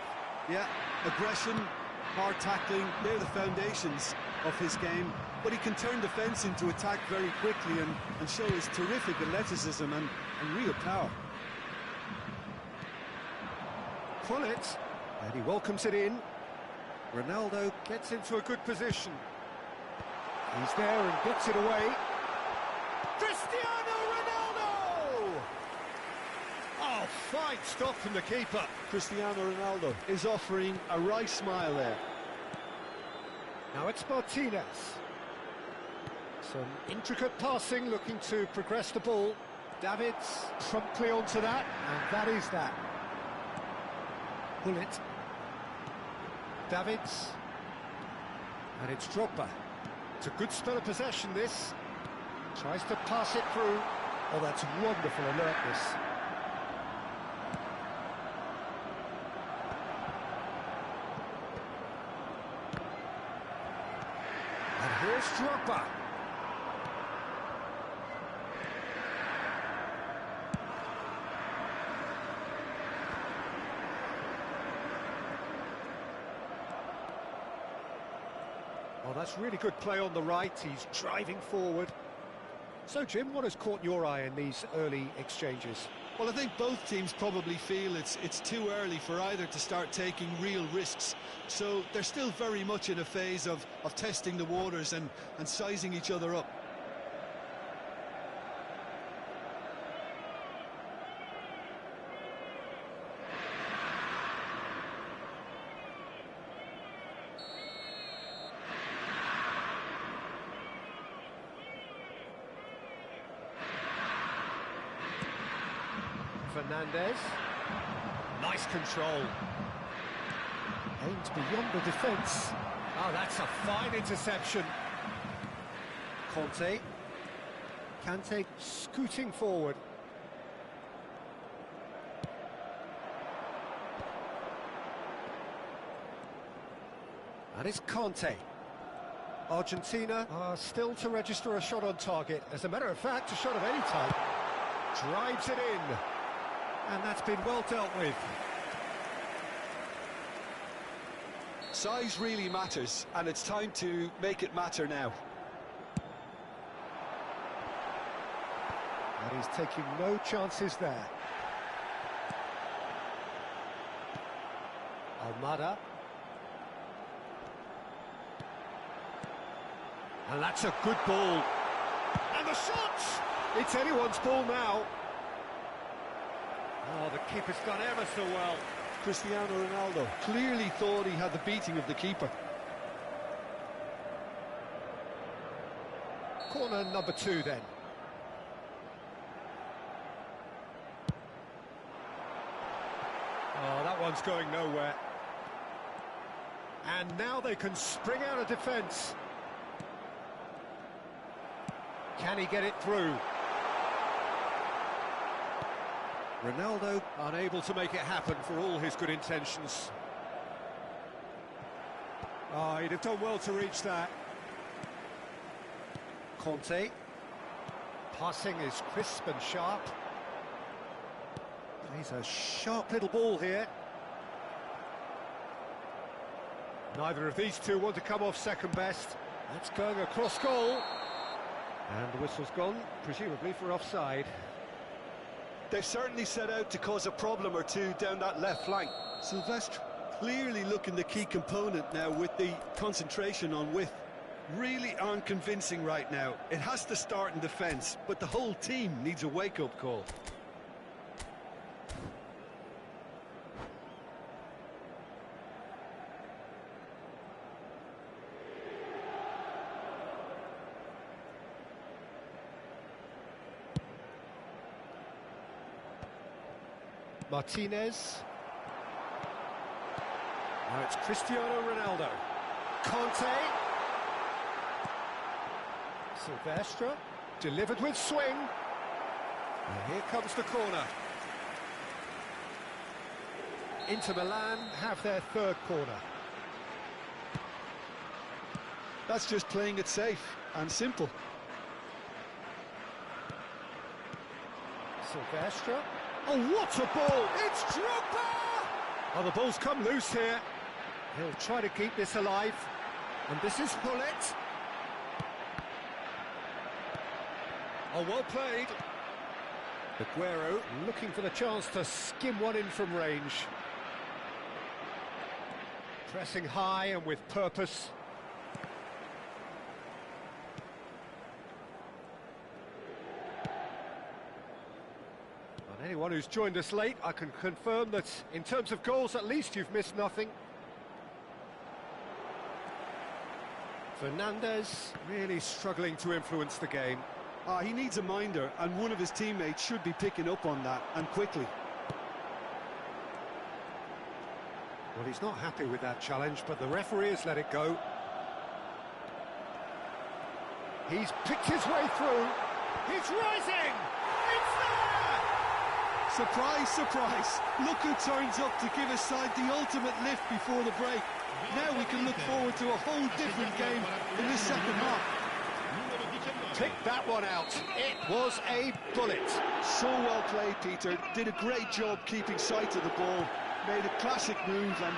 Yeah, aggression, hard tackling, they're the foundations of his game. But he can turn defence into attack very quickly and show his terrific athleticism and real power. Pullet, and he welcomes it in. Ronaldo gets into a good position. He's there and gets it away. Cristiano Ronaldo! Oh, fine stop from the keeper. Cristiano Ronaldo is offering a wry smile there. Now it's Martinez. Some intricate passing, looking to progress the ball. Davids promptly onto that, and that is that. Pullet. Davids. And it's Drogba. It's a good spell of possession, this. Tries to pass it through. Oh, that's wonderful alertness. And here's Drogba. Oh, that's really good play on the right. He's driving forward. So, Jim, what has caught your eye in these early exchanges? Well, I think both teams probably feel it's too early for either to start taking real risks. So they're still very much in a phase of testing the waters and sizing each other up. Fernandez. Nice control. Aimed beyond the defence. Oh, that's a fine interception. Conte. Kante scooting forward. And it's Conte. Argentina are still to register a shot on target. As a matter of fact, a shot of any type. Drives it in. And that's been well dealt with. Size really matters, and it's time to make it matter now. And he's taking no chances there. Almada. And that's a good ball. And the shot! It's anyone's ball now. Oh, the keeper's done ever so well. Cristiano Ronaldo clearly thought he had the beating of the keeper. Corner number 2 then. Oh, that one's going nowhere. And now they can spring out of defence. Can he get it through? Ronaldo unable to make it happen for all his good intentions. Oh, he'd have done well to reach that. Conte. Passing is crisp and sharp. He's a sharp little ball here. Neither of these two want to come off second best. That's going across goal. And the whistle's gone, presumably for offside. They've certainly set out to cause a problem or two down that left flank. Silvestre clearly looking the key component now with the concentration on width. Really aren't convincing right now. It has to start in defence, but the whole team needs a wake-up call. Martinez. Now it's Cristiano Ronaldo. Conte. Silvestre. Delivered with swing. And here comes the corner. Inter Milan have their third corner. That's just playing it safe and simple. Silvestre. Oh, what a ball! It's Drogba! Oh, the ball's come loose here. He'll try to keep this alive. And this is Hullet. Oh, well played. Aguero looking for the chance to skim one in from range. Pressing high and with purpose. And anyone who's joined us late, I can confirm that in terms of goals, at least you've missed nothing. Fernandes really struggling to influence the game. He needs a minder, and one of his teammates should be picking up on that, and quickly. Well, he's not happy with that challenge, but the referee has let it go. He's picked his way through. He's rising! It's there! Surprise, surprise. Look who turns up to give his side the ultimate lift before the break. Now we can look forward to a whole different game in the second half. Pick that one out. It was a bullet. So well played, Peter. Did a great job keeping sight of the ball. Made a classic move and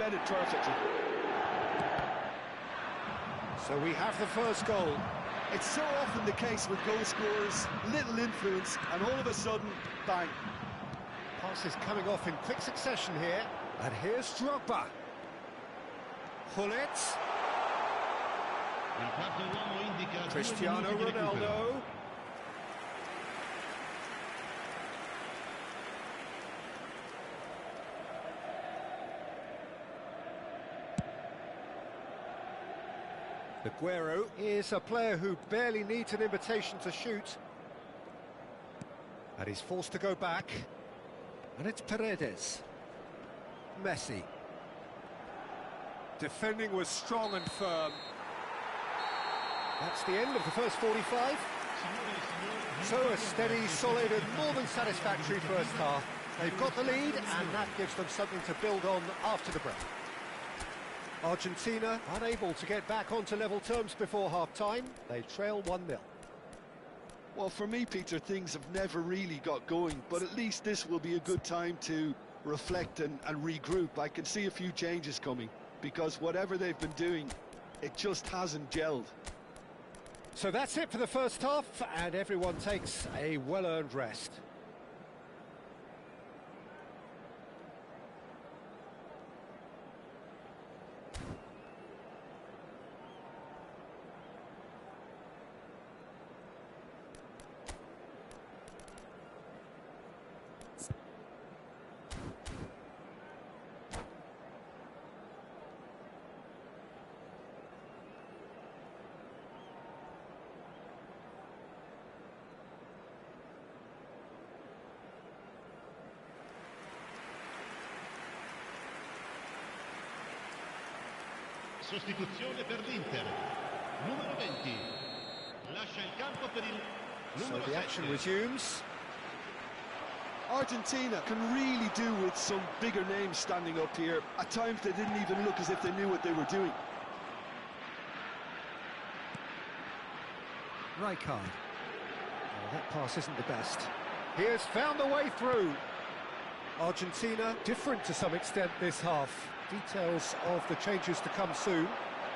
met it perfectly. So we have the first goal. It's so often the case with goal scorers, little influence, and all of a sudden, bang. Passes coming off in quick succession here. And here's Drogba. Hullet. Cristiano Ronaldo. Aguero is a player who barely needs an invitation to shoot. And he's forced to go back. And it's Paredes. Messi. Defending was strong and firm. That's the end of the first 45. So a steady, solid and more than satisfactory first half. They've got the lead and that gives them something to build on after the break. Argentina unable to get back onto level terms before half-time. They trail 1-0. Well, for me, Peter, things have never really got going, but at least this will be a good time to reflect and regroup. I can see a few changes coming, because whatever they've been doing, it just hasn't gelled. So that's it for the first half, and everyone takes a well-earned rest. Sostituzione per l'Inter. Numero 20. Lascia il campo per il numero 7. So the action resumes. Argentina can really do with some bigger names standing up here. At times they didn't even look as if they knew what they were doing. Rijkaard. Oh, that pass isn't the best. He has found the way through. Argentina different to some extent this half. Details of the changes to come soon.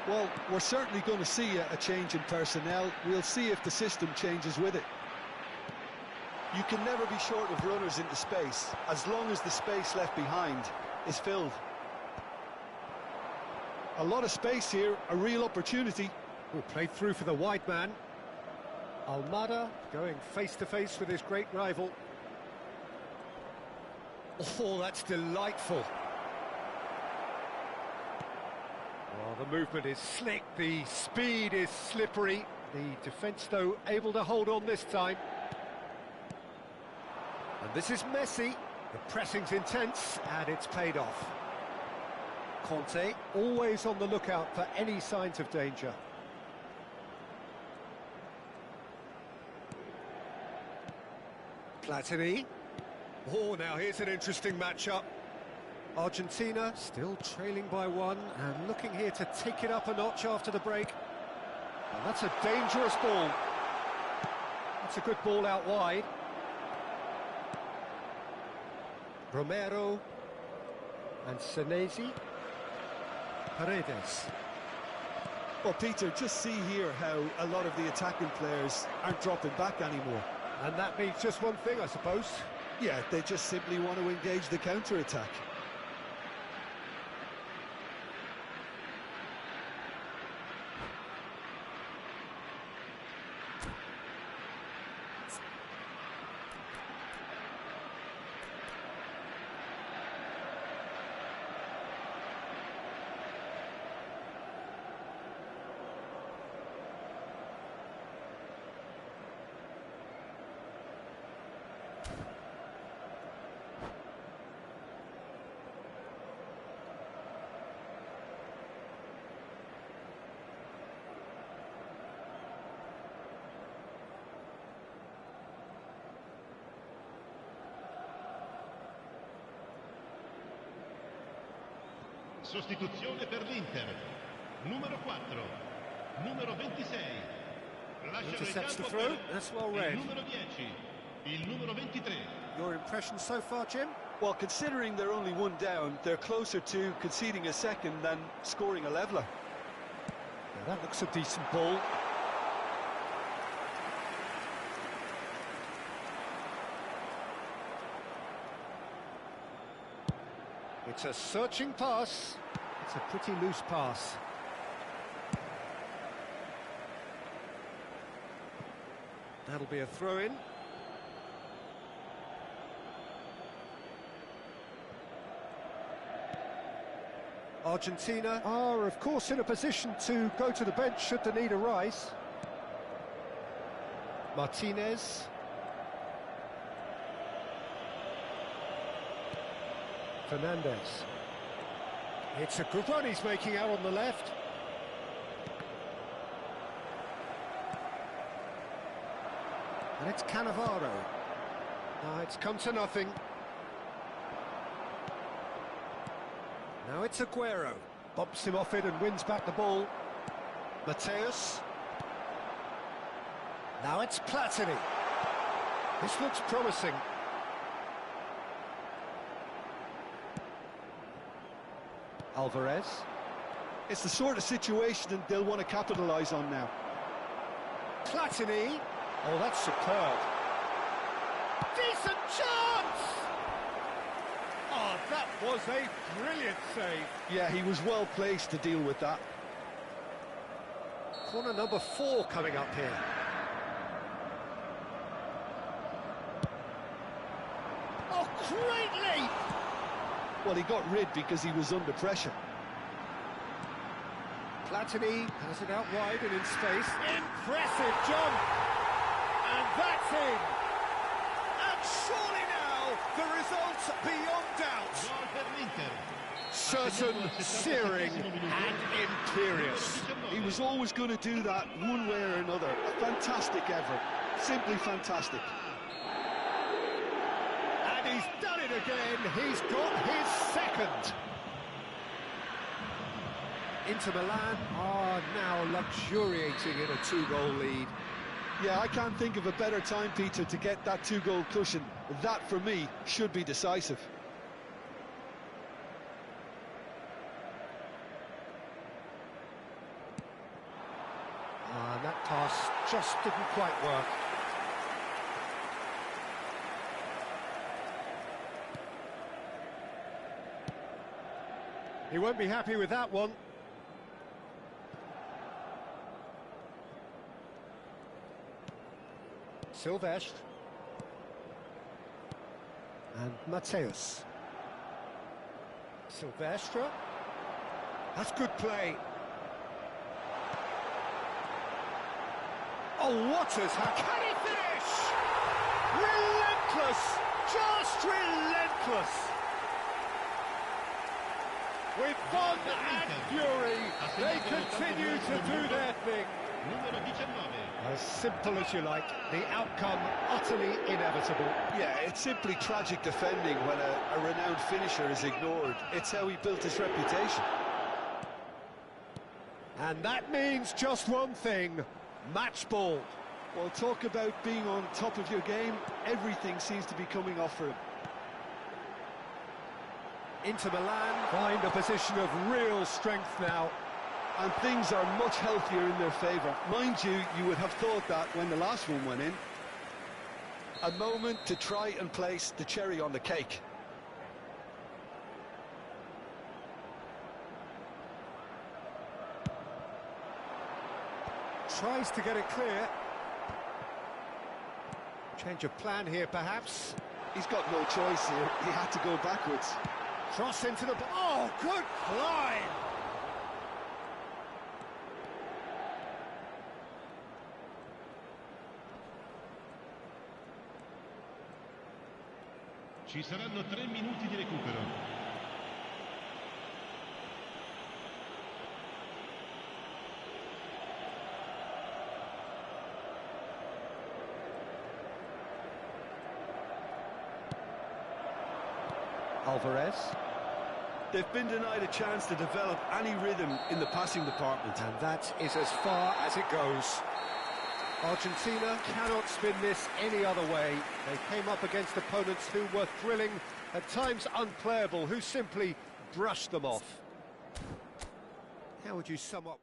Well, we're certainly going to see a change in personnel. We'll see if the system changes with it. You can never be short of runners into space, as long as the space left behind is filled. A lot of space here, a real opportunity. Oh, played through for the wide man. Almada going face-to-face with his great rival. Oh, that's delightful. Well, the movement is slick, the speed is slippery. The defence, though, able to hold on this time. And this is Messi. The pressing's intense, and it's paid off. Conte, always on the lookout for any signs of danger. Platini. Oh, now here's an interesting matchup. Argentina still trailing by one and looking here to take it up a notch after the break. And that's a dangerous ball. That's a good ball out wide. Romero and Senesi. Paredes. Well, Peter, just see here how a lot of the attacking players aren't dropping back anymore. And that means just one thing, I suppose. Yeah, they just simply want to engage the counter-attack. Sostituzione per l'Inter. Numero 4. Numero 26. Lascia il Intercepts the campo throw. per That's well il read. numero 10. Il numero 23. Your impression so far, Jim? Well, considering they're only one down, they're closer to conceding a second than scoring a leveller. Yeah, that looks a decent ball. It's a searching pass. It's a pretty loose pass. That'll be a throw-in. Argentina are, of course, in a position to go to the bench should the need arise. Martinez. Fernandez. It's a good run he's making out on the left. And it's Cannavaro. Now it's come to nothing. Now it's Aguero. Bumps him off it and wins back the ball. Mateus. Now it's Platini. This looks promising. Alvarez. It's the sort of situation that they'll want to capitalise on now. Platini. Oh, that's superb. Decent chance! Oh, that was a brilliant save. Yeah, he was well placed to deal with that. Corner number 4 coming up here. Oh, great leap! Well, he got rid because he was under pressure. Platini has it out wide and in space. Impressive jump! And that's in! And surely now, the result's beyond doubt. Gol per l'Inter. Certain, searing and imperious. He was always going to do that one way or another. A fantastic effort. Simply fantastic. And he's done it again. He's got his second. Inter Milan are now luxuriating in a 2-goal lead. Yeah, I can't think of a better time, Peter, to get that 2-goal cushion. That, for me, should be decisive. And that pass just didn't quite work. He won't be happy with that one. Silvestre. And Mateus. Silvestre. That's good play. Oh, what has happened? Can he finish? Relentless! Just relentless! With fun and fury, they continue to do their thing. Número 19. As simple as you like, the outcome utterly inevitable. Yeah, it's simply tragic defending when a renowned finisher is ignored. It's how he built his reputation. And that means just one thing, match ball. Well, talk about being on top of your game. Everything seems to be coming off for him. Inter Milan find a position of real strength now. And things are much healthier in their favour. Mind you, you would have thought that when the last one went in. A moment to try and place the cherry on the cake. Tries to get it clear. Change of plan here, perhaps. He's got no choice here. He had to go backwards. Cross into the... Oh, good climb! Ci saranno 3 minuti di recupero. Alvarez. They've been denied a chance to develop any rhythm in the passing department. And that is as far as it goes. Argentina cannot spin this any other way. They came up against opponents who were thrilling, at times unplayable, who simply brushed them off. How would you sum up...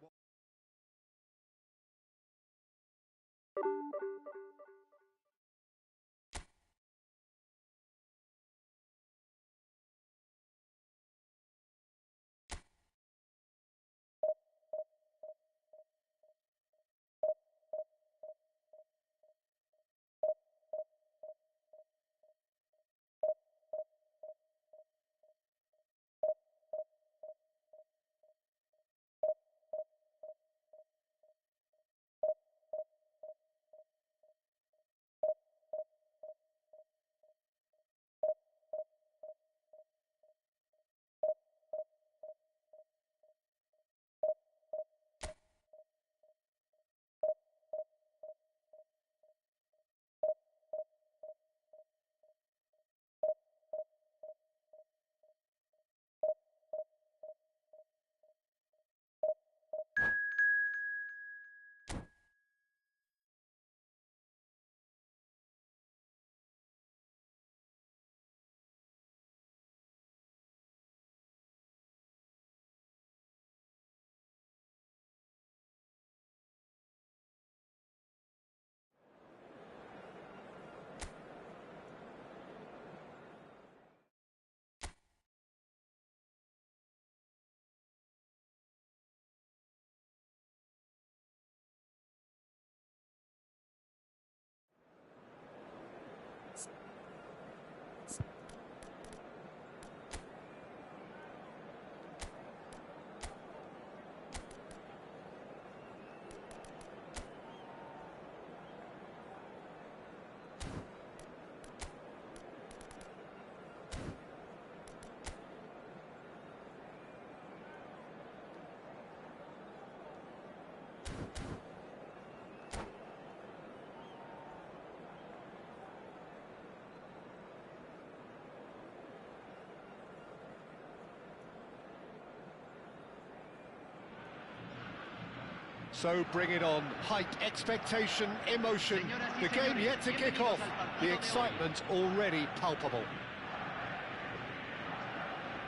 So bring it on. Height, expectation, emotion. The game yet to kick off. The excitement already palpable.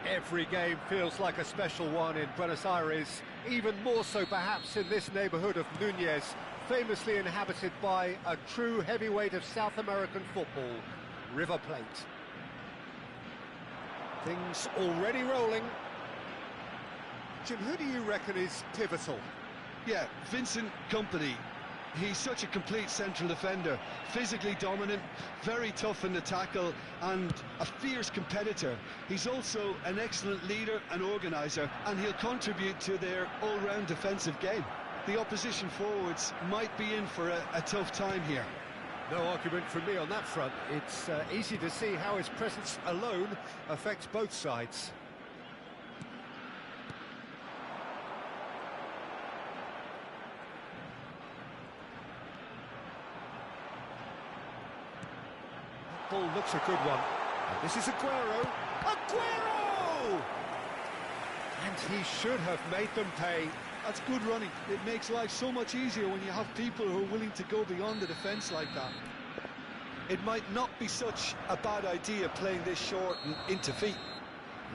Every game feels like a special one in Buenos Aires, even more so perhaps in this neighborhood of Núñez, famously inhabited by a true heavyweight of South American football, River Plate. Things already rolling. Jim, who do you reckon is pivotal? Yeah, Vincent Kompany. He's such a complete central defender, physically dominant, very tough in the tackle, and a fierce competitor. He's also an excellent leader and organiser, and he'll contribute to their all-round defensive game. The opposition forwards might be in for a tough time here. No argument from me on that front. It's easy to see how his presence alone affects both sides. That ball looks a good one. And this is Aguero. Aguero! And he should have made them pay. That's good running. It makes life so much easier when you have people who are willing to go beyond the defence like that. It might not be such a bad idea playing this short and into feet.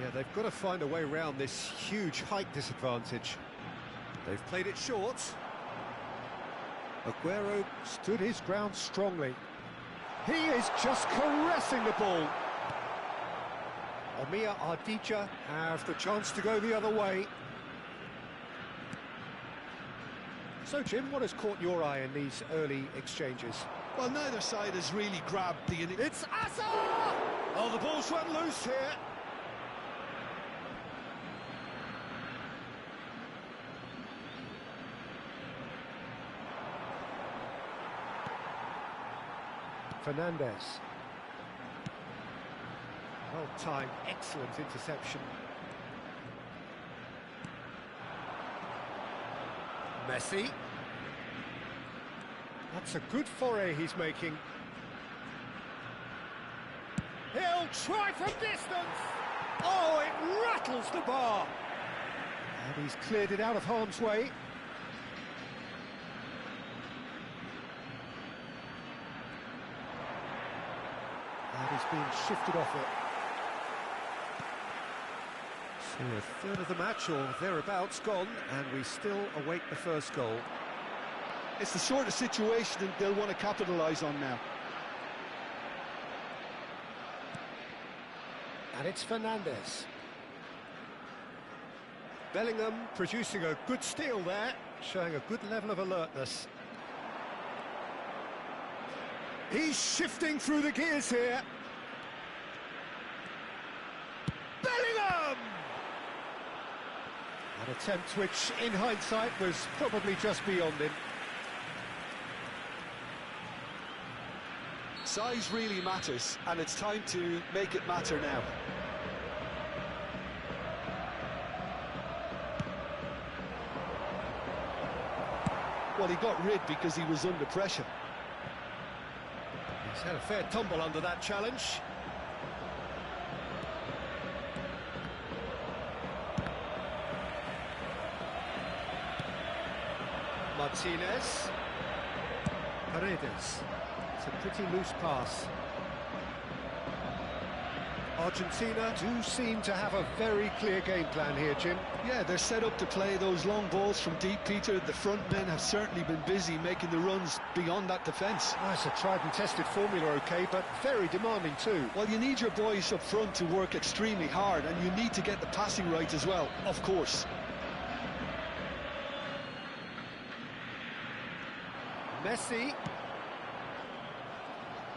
Yeah, they've got to find a way around this huge height disadvantage. They've played it short. Aguero stood his ground strongly. He is just caressing the ball. Omia Ardija have the chance to go the other way. So, Jim, what has caught your eye in these early exchanges? Well, neither side has really grabbed the... It's Asa! Oh, the ball's run loose here. Fernandez. Well timed, excellent interception. Messi. That's a good foray he's making. He'll try from distance! Oh, it rattles the bar! And he's cleared it out of harm's way. And he's being shifted off it. So a third of the match, or thereabouts, gone, and we still await the first goal. It's the sort of situation that they'll want to capitalise on now. And it's Fernandez. Bellingham producing a good steal there, showing a good level of alertness. He's shifting through the gears here. Bellingham! An attempt which, in hindsight, was probably just beyond him. Size really matters, and it's time to make it matter now. Well, he got rid because he was under pressure. He's had a fair tumble under that challenge. Martinez. Paredes. It's a pretty loose pass. Argentina do seem to have a very clear game plan here, Jim. Yeah, they're set up to play those long balls from deep, Peter. The front men have certainly been busy making the runs beyond that defence. Oh, it's a tried and tested formula, OK, but very demanding too. Well, you need your boys up front to work extremely hard, and you need to get the passing right as well, of course. Messi.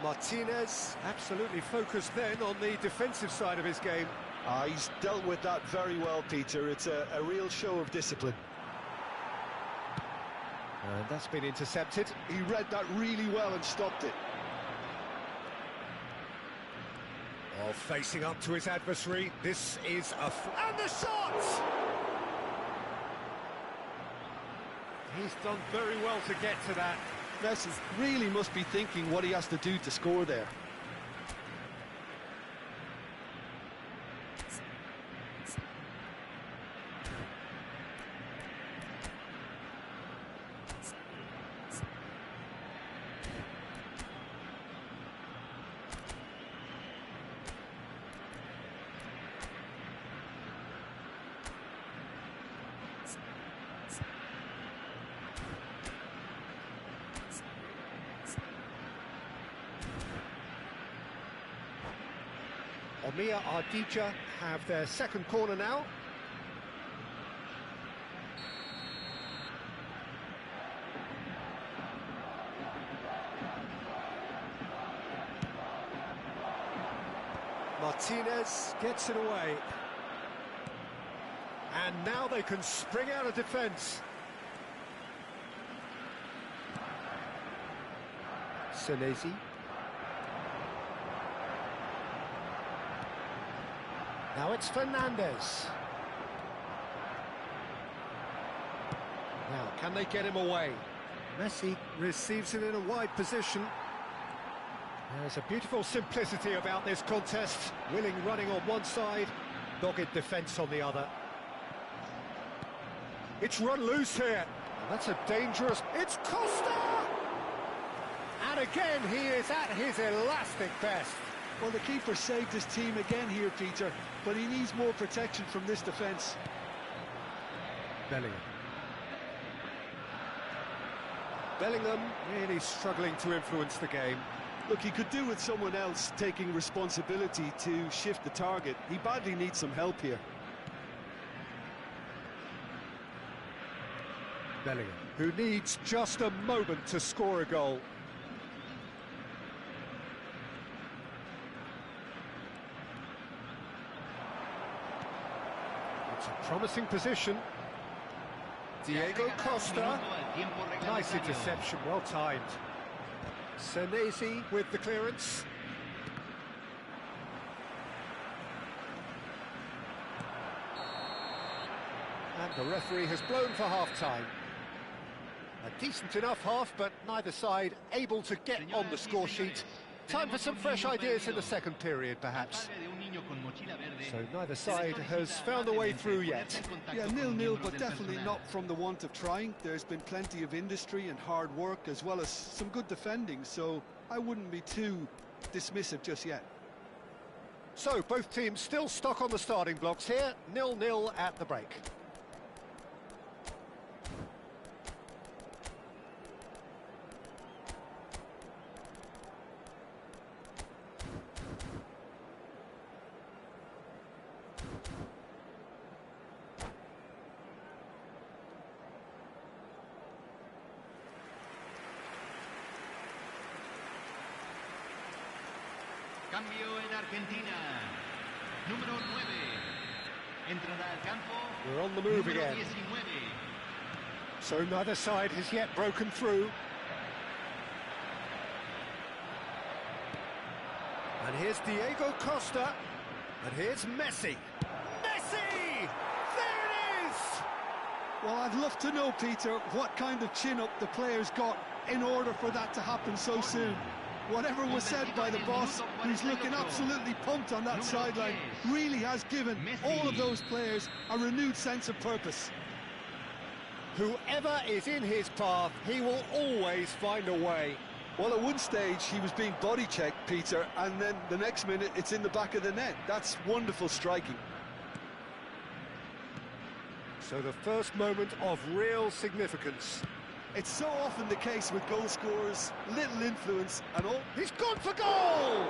Martinez, absolutely focused then on the defensive side of his game. He's dealt with that very well, Peter. It's a real show of discipline. And that's been intercepted. He read that really well and stopped it. Oh, facing up to his adversary. This is a... And the shot! He's done very well to get to that. Messi really must be thinking what he has to do to score there. Omia Ardija have their second corner now. Martinez gets it away. And now they can spring out of defence. Senesi. Now it's Fernandez. Now, can they get him away? Messi receives it in a wide position. There's a beautiful simplicity about this contest. Willing running on one side, dogged defence on the other. It's run loose here. That's a dangerous... It's Costa! And again, he is at his elastic best. Well, the keeper saved his team again here, Peter, but he needs more protection from this defence. Bellingham really struggling to influence the game. Look, he could do with someone else taking responsibility to shift the target. He badly needs some help here. Bellingham, who needs just a moment to score a goal. It's a promising position. Diego Costa. Nice interception, well timed. Senesi with the clearance. And the referee has blown for half-time. A decent enough half, but neither side able to get on the score sheet. Time for some fresh ideas in the second period, perhaps. So neither side has found a way through yet. Yeah, 0-0, but definitely not from the want of trying. There's been plenty of industry and hard work, as well as some good defending, so I wouldn't be too dismissive just yet. So, both teams still stuck on the starting blocks here, 0-0 at the break. Cambio en Argentina. Número 9. Entrará al campo. We're on the move again. 19. So neither side has yet broken through. And here's Diego Costa. And here's Messi. Messi! There it is! Well, I'd love to know, Peter, what kind of chin-up the players got in order for that to happen so soon. Whatever was said by the boss, who's looking absolutely pumped on that sideline, really has given all of those players a renewed sense of purpose. Whoever is in his path, he will always find a way. Well, at one stage, he was being body-checked, Peter, and then the next minute, it's in the back of the net. That's wonderful striking. So the first moment of real significance. It's so often the case with goal scorers, little influence and all. He's gone for goal!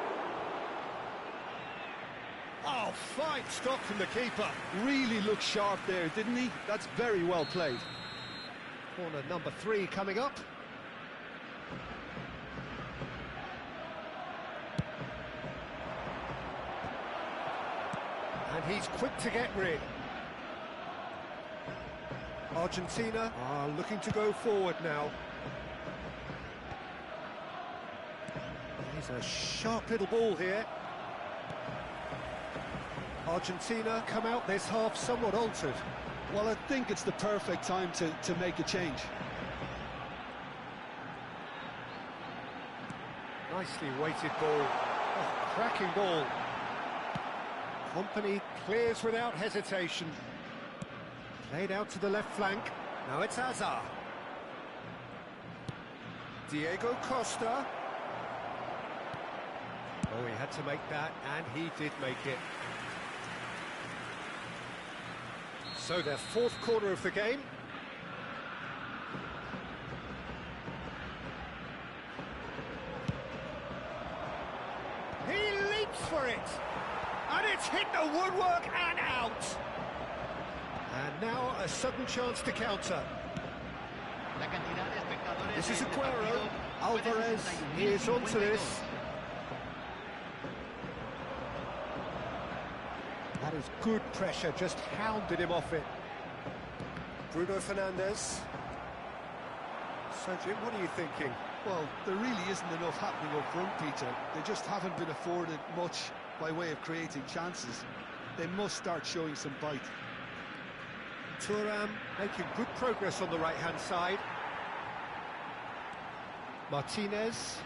Oh, fine stop from the keeper. Really looked sharp there, didn't he? That's very well played. Corner number 3 coming up. And he's quick to get rid. Argentina are looking to go forward now. He's a sharp little ball here. Argentina come out this half somewhat altered. Well, I think it's the perfect time to make a change. Nicely weighted ball. Oh, cracking ball. Company clears without hesitation. Played out to the left flank. Now it's Hazard. Diego Costa. Oh, he had to make that, and he did make it. So their fourth corner of the game. He leaps for it. And it's hit the woodwork and out. And now a sudden chance to counter. This is Aguero. Alvarez is onto this. That is good pressure, just hounded him off it. Bruno Fernandes. So, Jim, what are you thinking? Well, there really isn't enough happening up front, Peter. They just haven't been afforded much by way of creating chances. They must start showing some bite. Thuram making good progress on the right-hand side. Martinez.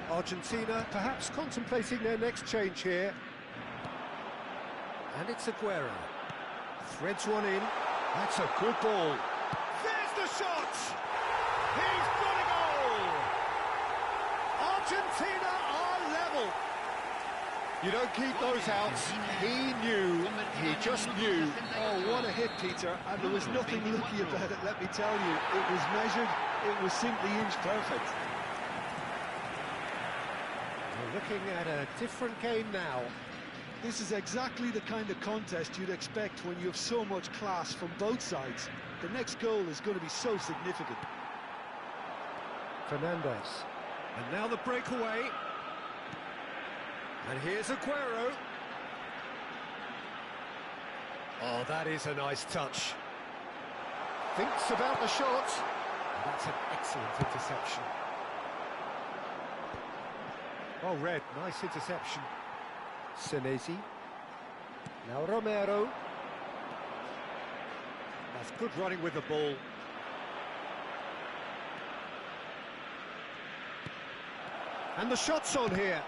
Argentina perhaps contemplating their next change here. And it's Aguero. Threads one in. That's a good ball. There's the shot! He's got a goal! Argentina are level. You don't keep those outs. He knew, he just knew. Oh, what a hit, Peter, and there was nothing lucky about it, let me tell you. It was measured, it was simply inch perfect. We're looking at a different game now. This is exactly the kind of contest you'd expect when you have so much class from both sides. The next goal is going to be so significant. Fernandez. And now the breakaway. And here's Aguero. Oh, that is a nice touch. Thinks about the shot. That's an excellent interception. Oh, Red, nice interception. Senesi. Now Romero. That's good running with the ball. And the shot's on here.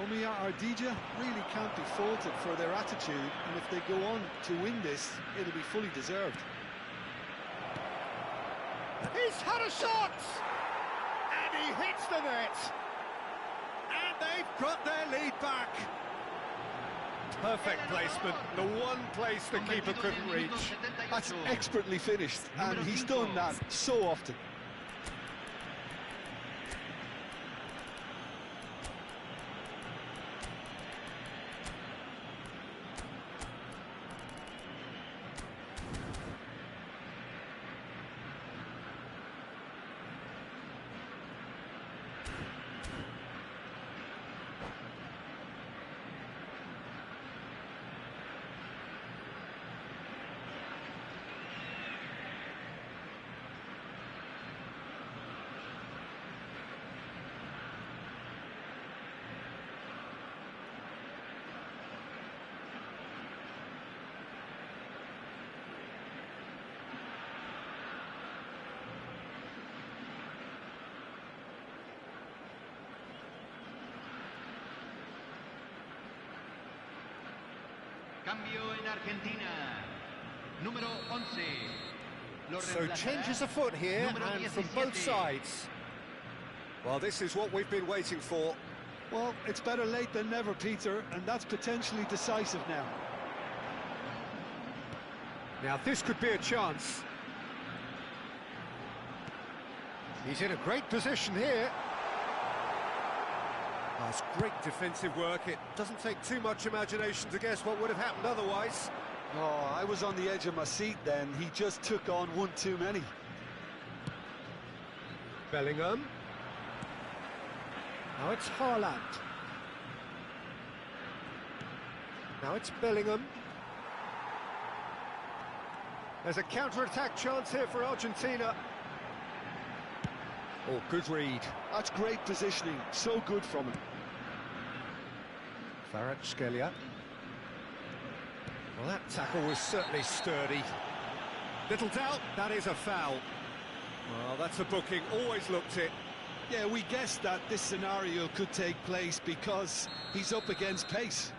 Omiya Ardija really can't be faulted for their attitude, and if they go on to win this, it'll be fully deserved. He's had a shot! And he hits the net! And they've got their lead back! Perfect placement, the one place the keeper couldn't reach. That's expertly finished, and he's done that so often. Cambio en Argentina. Número 11. So changes afoot here, and from both sides. Well, this is what we've been waiting for. Well, it's better late than never, Peter, and that's potentially decisive now. Now, this could be a chance. He's in a great position here. That's great defensive work. It doesn't take too much imagination to guess what would have happened otherwise. Oh, I was on the edge of my seat then. He just took on one too many. Bellingham. Now it's Haaland. Now it's Bellingham. There's a counter-attack chance here for Argentina. Oh, good read. That's great positioning. So good from him. Kvaratskhelia. Well, that tackle was certainly sturdy. Little doubt, that is a foul. Well, that's a booking. Always looked it. Yeah, we guessed that this scenario could take place because he's up against pace.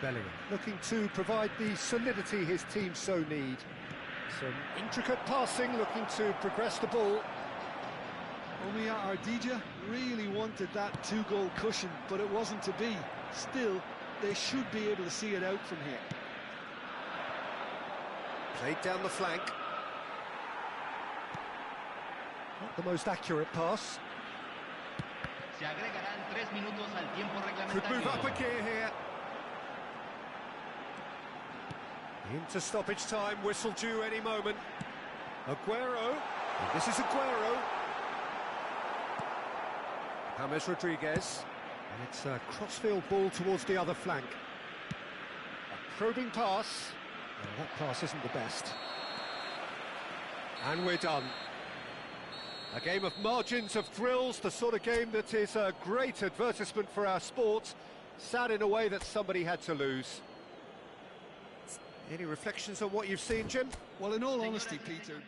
Bellingham looking to provide the solidity his team so need. Some intricate passing, looking to progress the ball. Omiya Ardija really wanted that two-goal cushion, but it wasn't to be. Still, they should be able to see it out from here. Played down the flank. Not the most accurate pass. Se agregarán 3 minutos al tiempo reglamentario. Could move up a gear here. Into stoppage time, whistle due any moment. Aguero. This is Aguero. James Rodriguez. And it's a crossfield ball towards the other flank. A probing pass. Well, that pass isn't the best. And we're done. A game of margins of thrills, the sort of game that is a great advertisement for our sport. Sad in a way that somebody had to lose. Any reflections on what you've seen, Jim? Well, in all honesty, Peter...